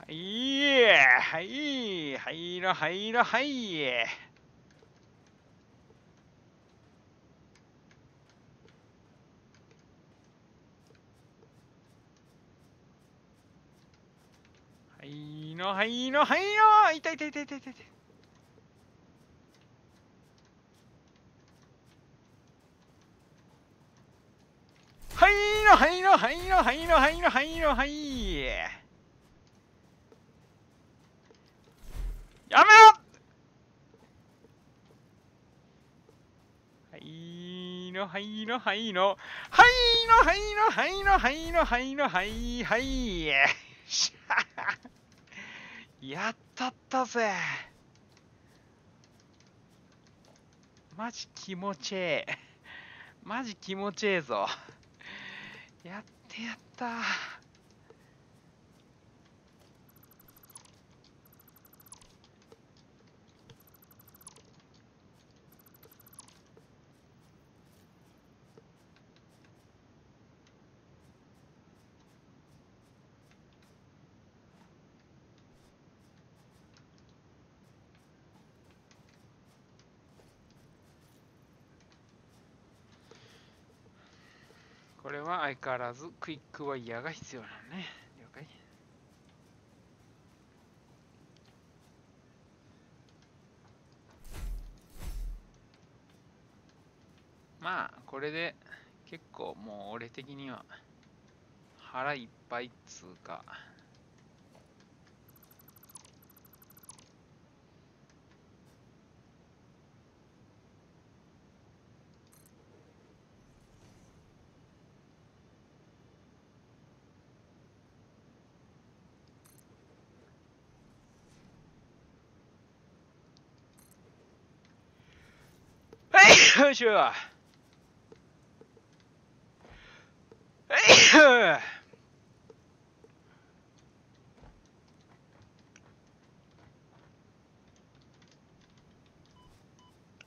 はい、はい、はいら、はいら、はい。はいの、はいの、はいの、痛い痛い痛い痛い痛い。はいの、はいの、はいの、はいの、はいの、はいの、はい。やめろ。はいの、はいの、はいの、はいの、はいの、はいの、はいの、はいの、はい、はい。やったったぜ。マジ気持ちええ。マジ気持ちええぞ。やってやった。これは相変わらずクイックワイヤーが必要なのね。了解。まあ、これで結構もう俺的には腹いっぱいっつうか。はいよいしょ。は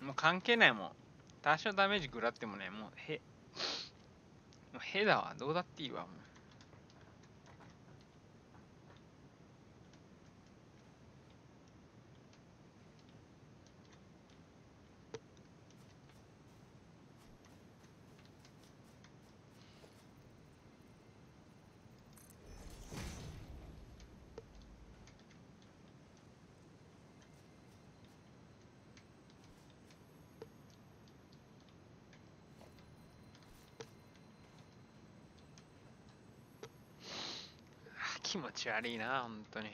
いもう関係ないもん。多少ダメージ食らってもね、もうへだわ。どうだっていいわ。もう気持ち悪いな、本当に。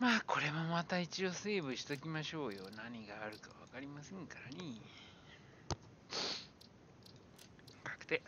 まあ、これもまた一応セーブしときましょうよ。何があるかわかりませんからね。くて。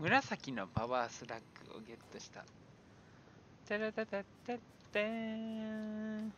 紫のパワースラッグをゲットした。タラタタッタッターン。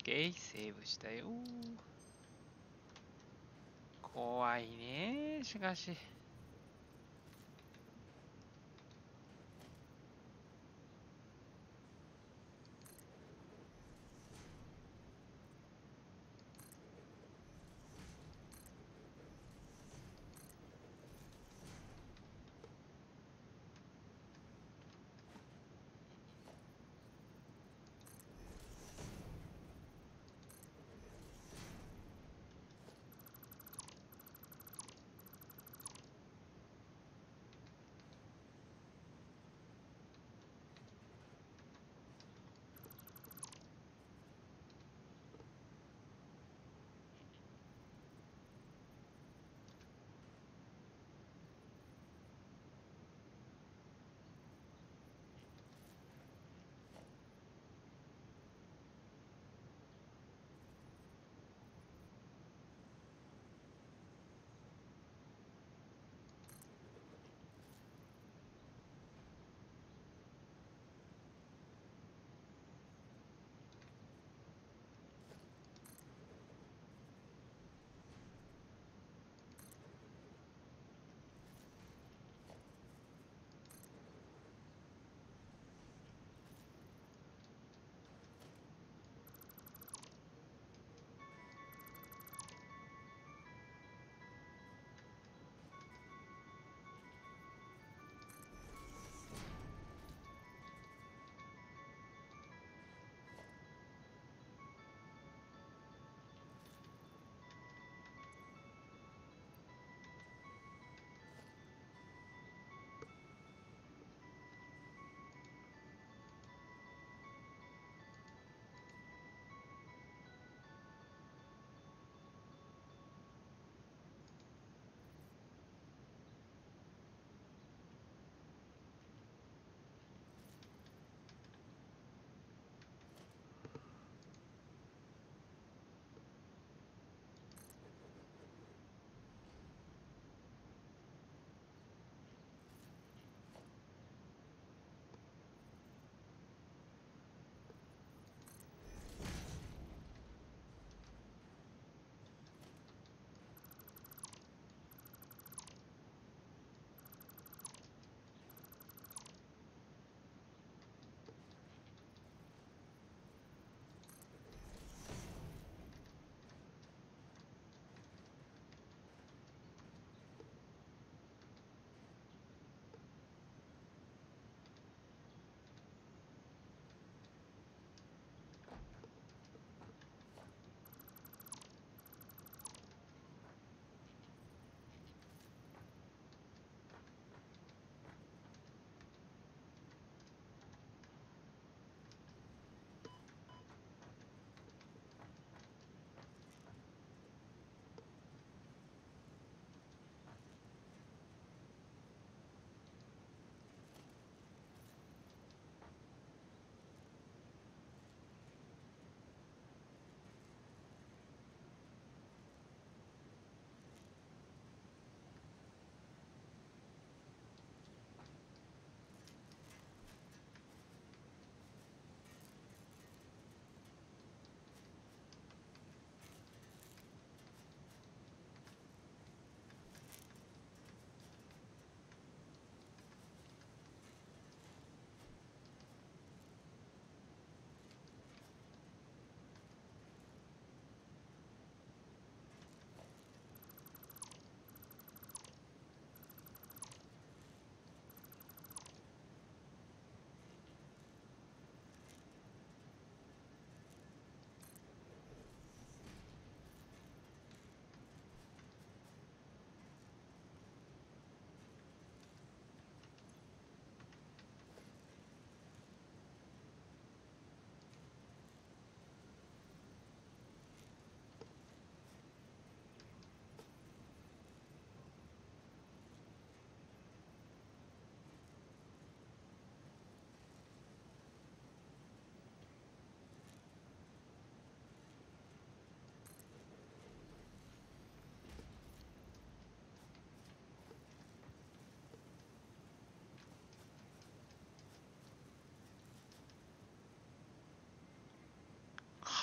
OK、セーブしたよ。怖いね、しかし。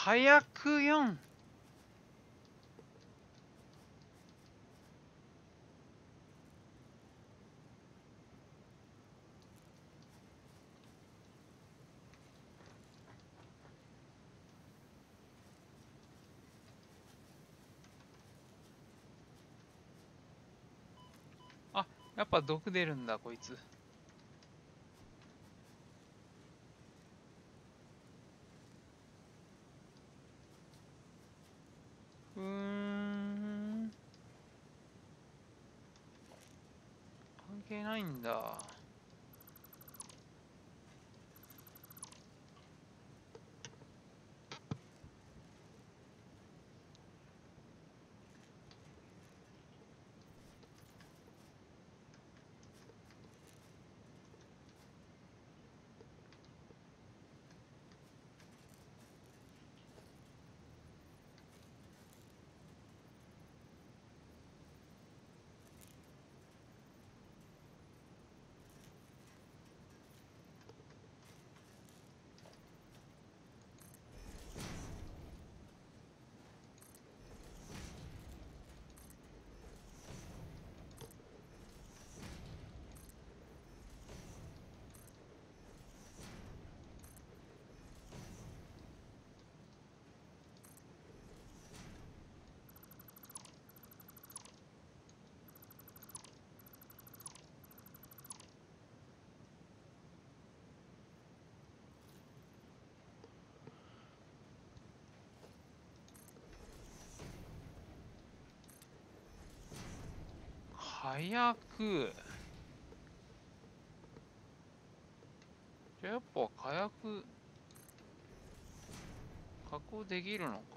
火薬4。あ、やっぱ毒出るんだ、こいつ。関係ないんだ。火薬。じゃあやっぱ火薬、加工できるのか。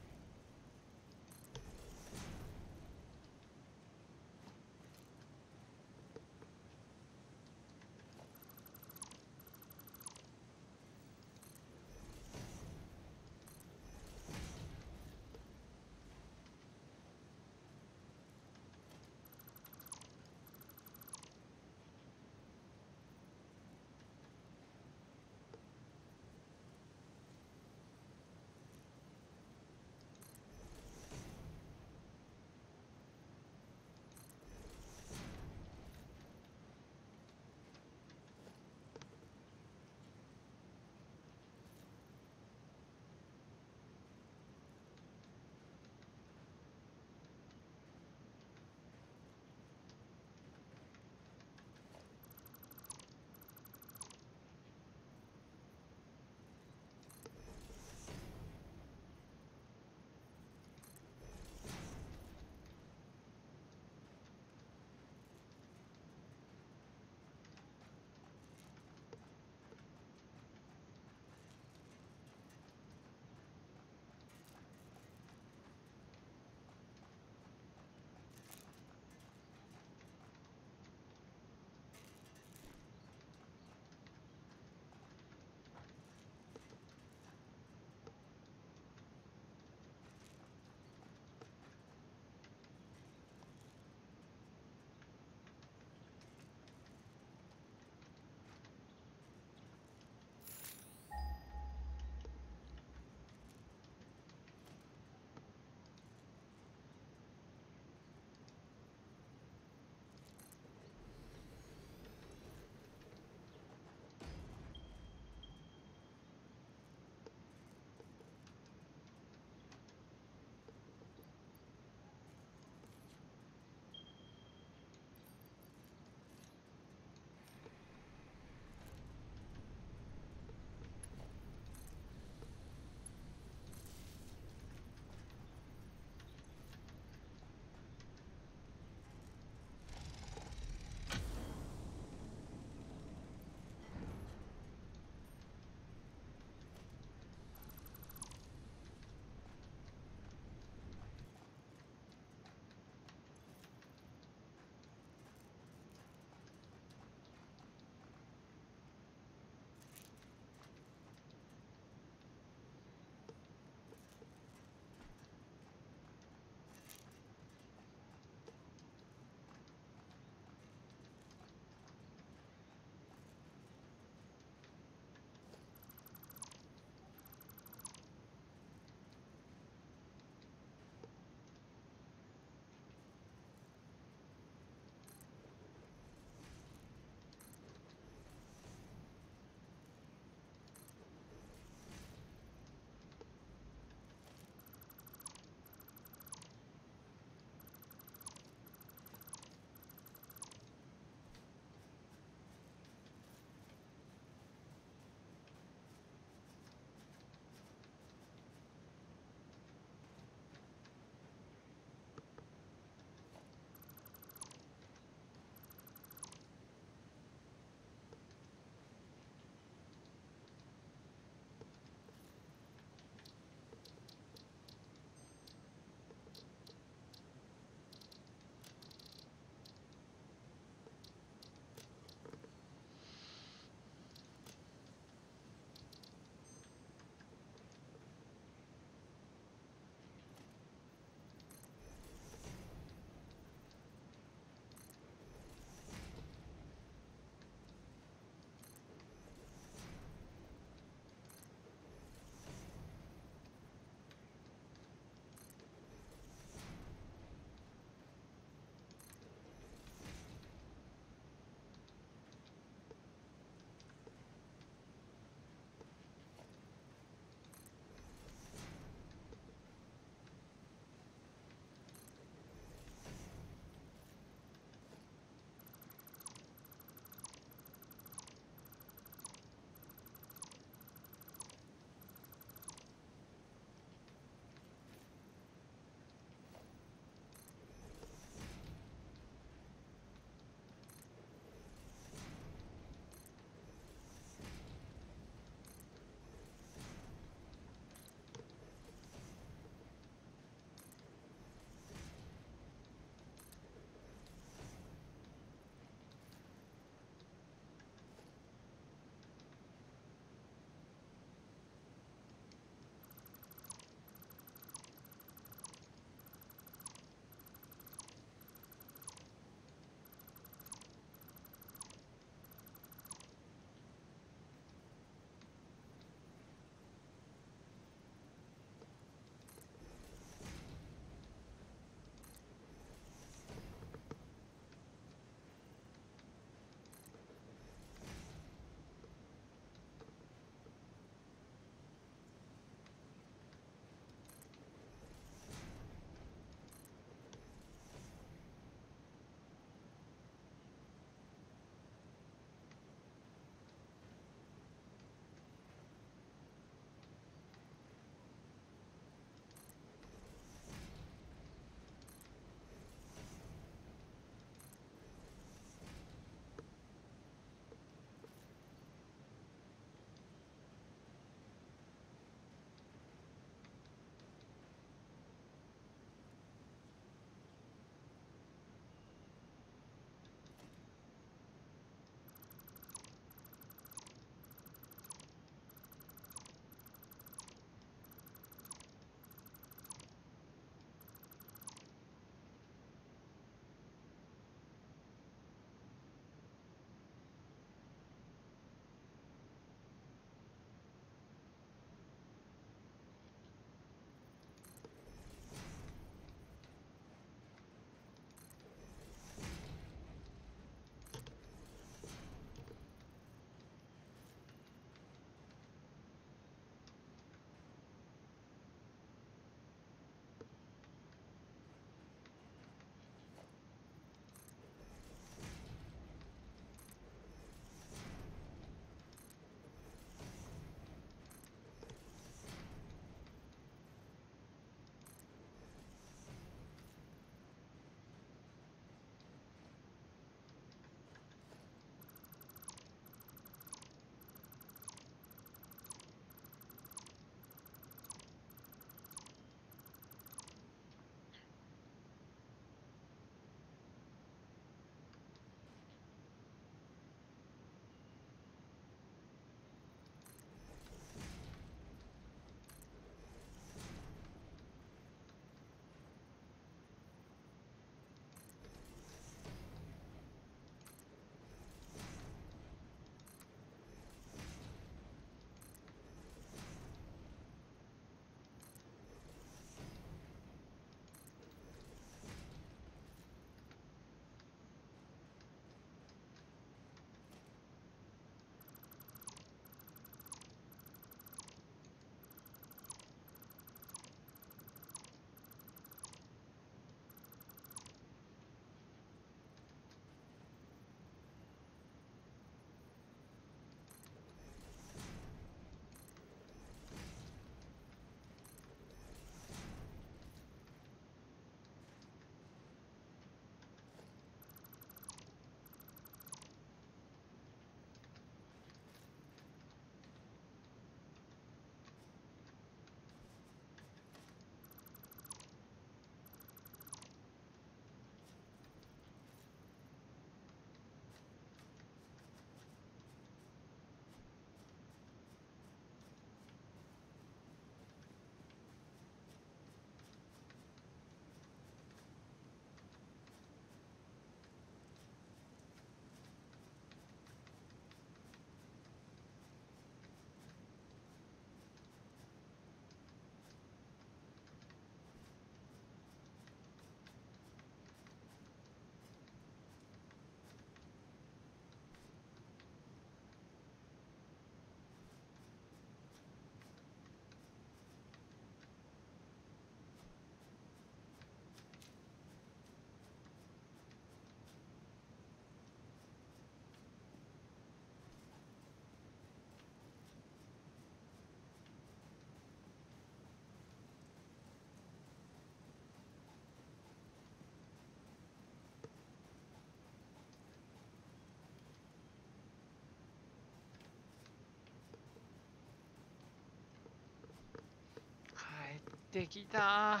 てきた。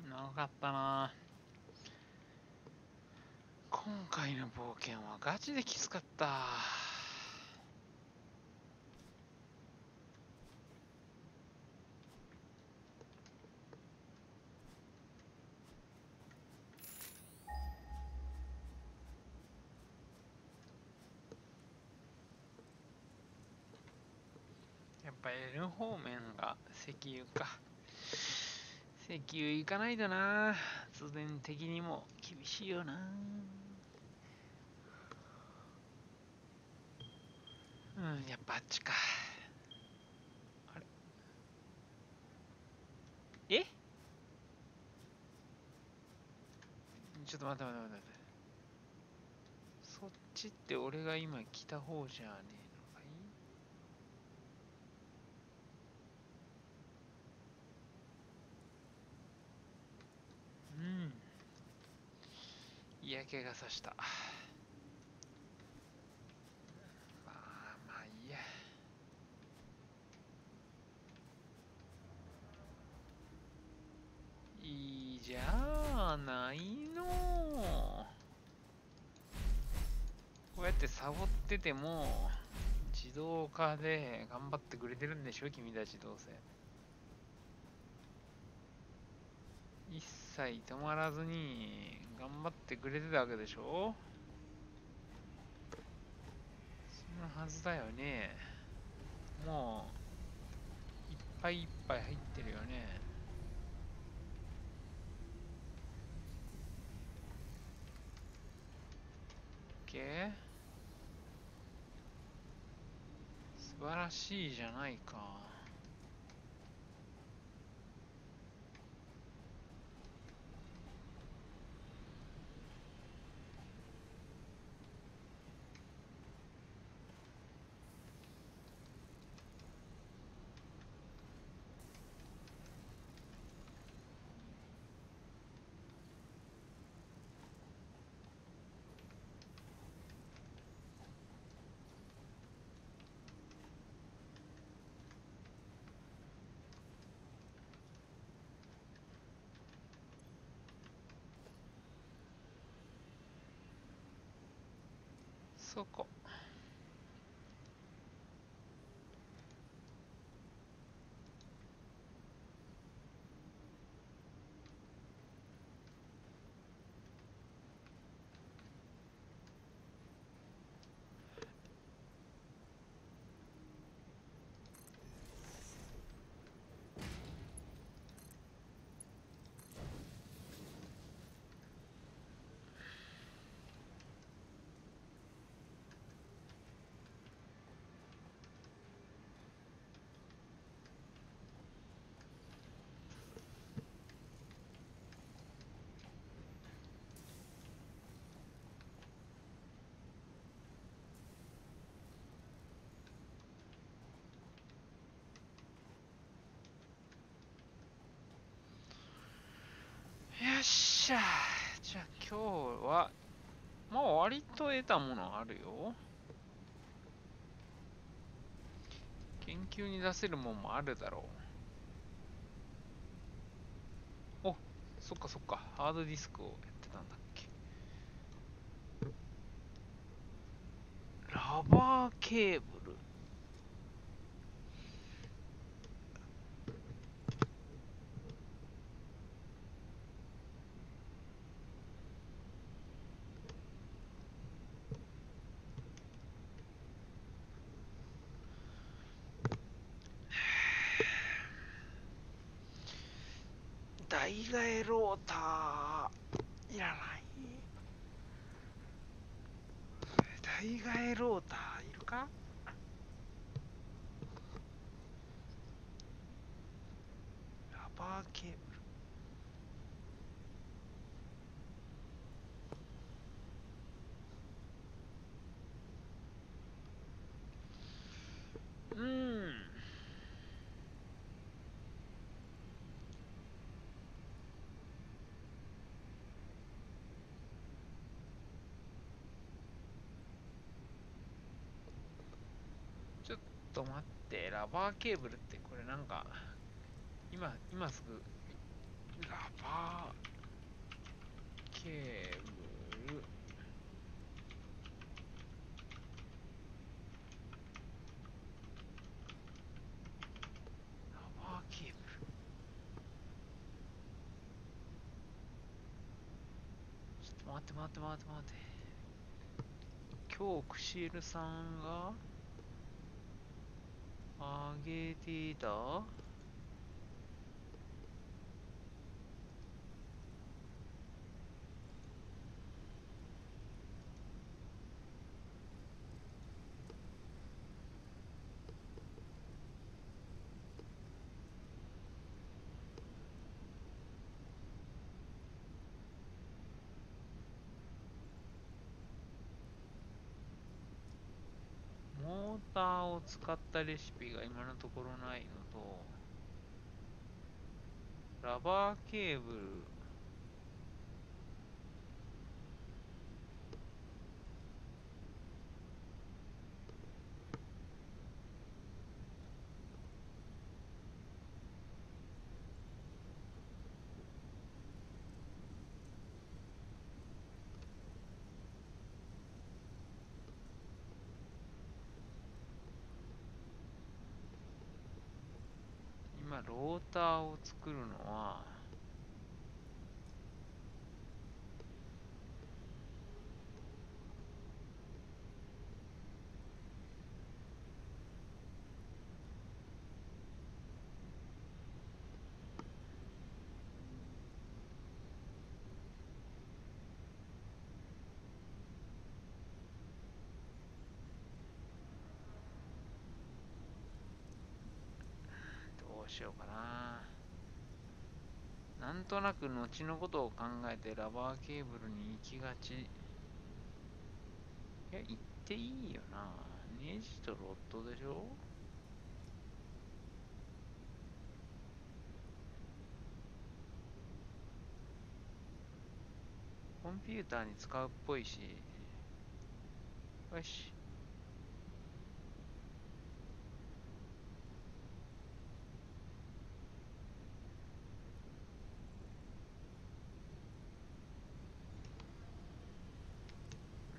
長かったな。今回の冒険はガチできつかった。やっぱ N 方面が石油か。石油行かないとな。必然的にも厳しいよな。うん、やっぱあっちか。あれ、え、ちょっと待って待って待って。そっちって俺が今来た方じゃねえのかい？うん。嫌気がさした。まあいいや。いいじゃないの。こうやってサボってても自動化で頑張ってくれてるんでしょ、君たちどうせ。一切止まらずに頑張ってくれてたわけでしょ。そのはずだよね。もういっぱいいっぱい入ってるよね。OK？ 素晴らしいじゃないか。そこ。よっしゃ。じゃあ今日はまあ割と得たものあるよ。研究に出せるもんもあるだろう。お、そっかそっか。ハードディスクをやってたんだっけ。ラバーケーブル。代替えローターいらない。代替えローターいるか？ラバーケーブル。ちょっと待って、ラバーケーブルってこれなんか今すぐラバーケーブル。ラバーケーブル。ちょっと待って待って待って待って。今日クシエルさんがあげてたモーターを使ったレシピが今のところないのと、ラバーケーブル、今ローターを作るのは、どうしようかな。なんとなく後のことを考えてラバーケーブルに行きがち。いや、行っていいよな。ネジとロッドでしょ。コンピューターに使うっぽいし。よし。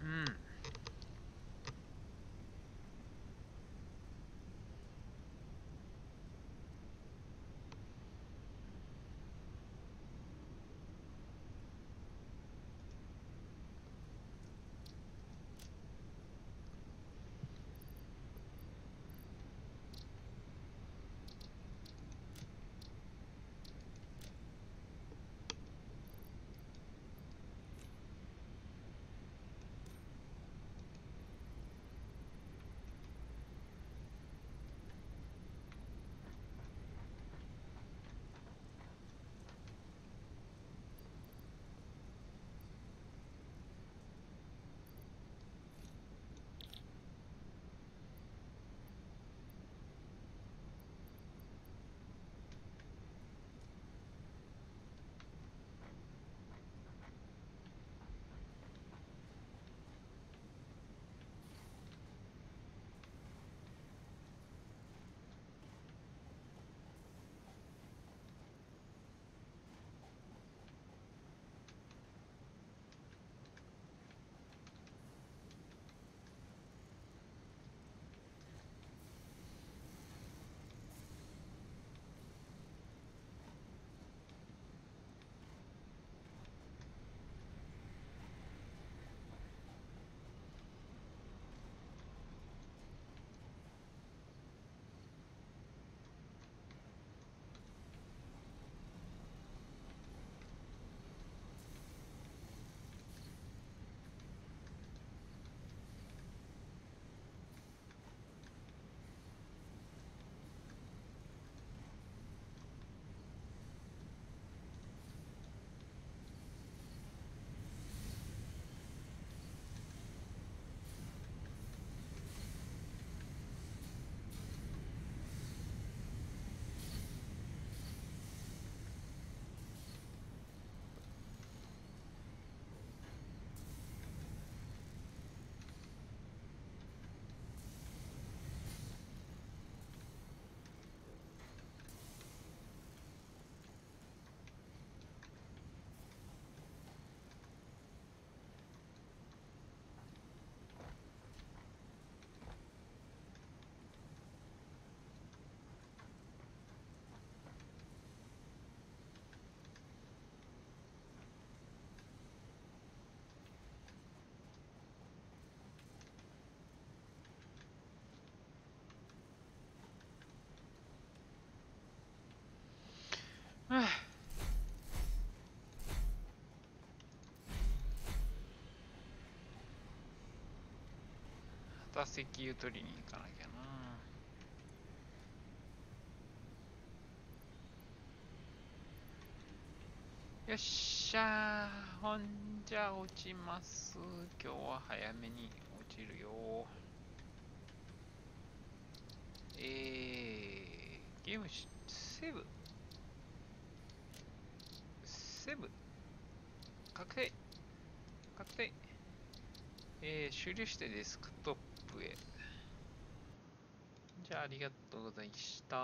うん。から石油取りに行かなきゃな。よっしゃー。ほんじゃ落ちます。今日は早めに落ちるよ。ゲームセブ確定確定。終了してデスクトップへ。じゃあありがとうございました。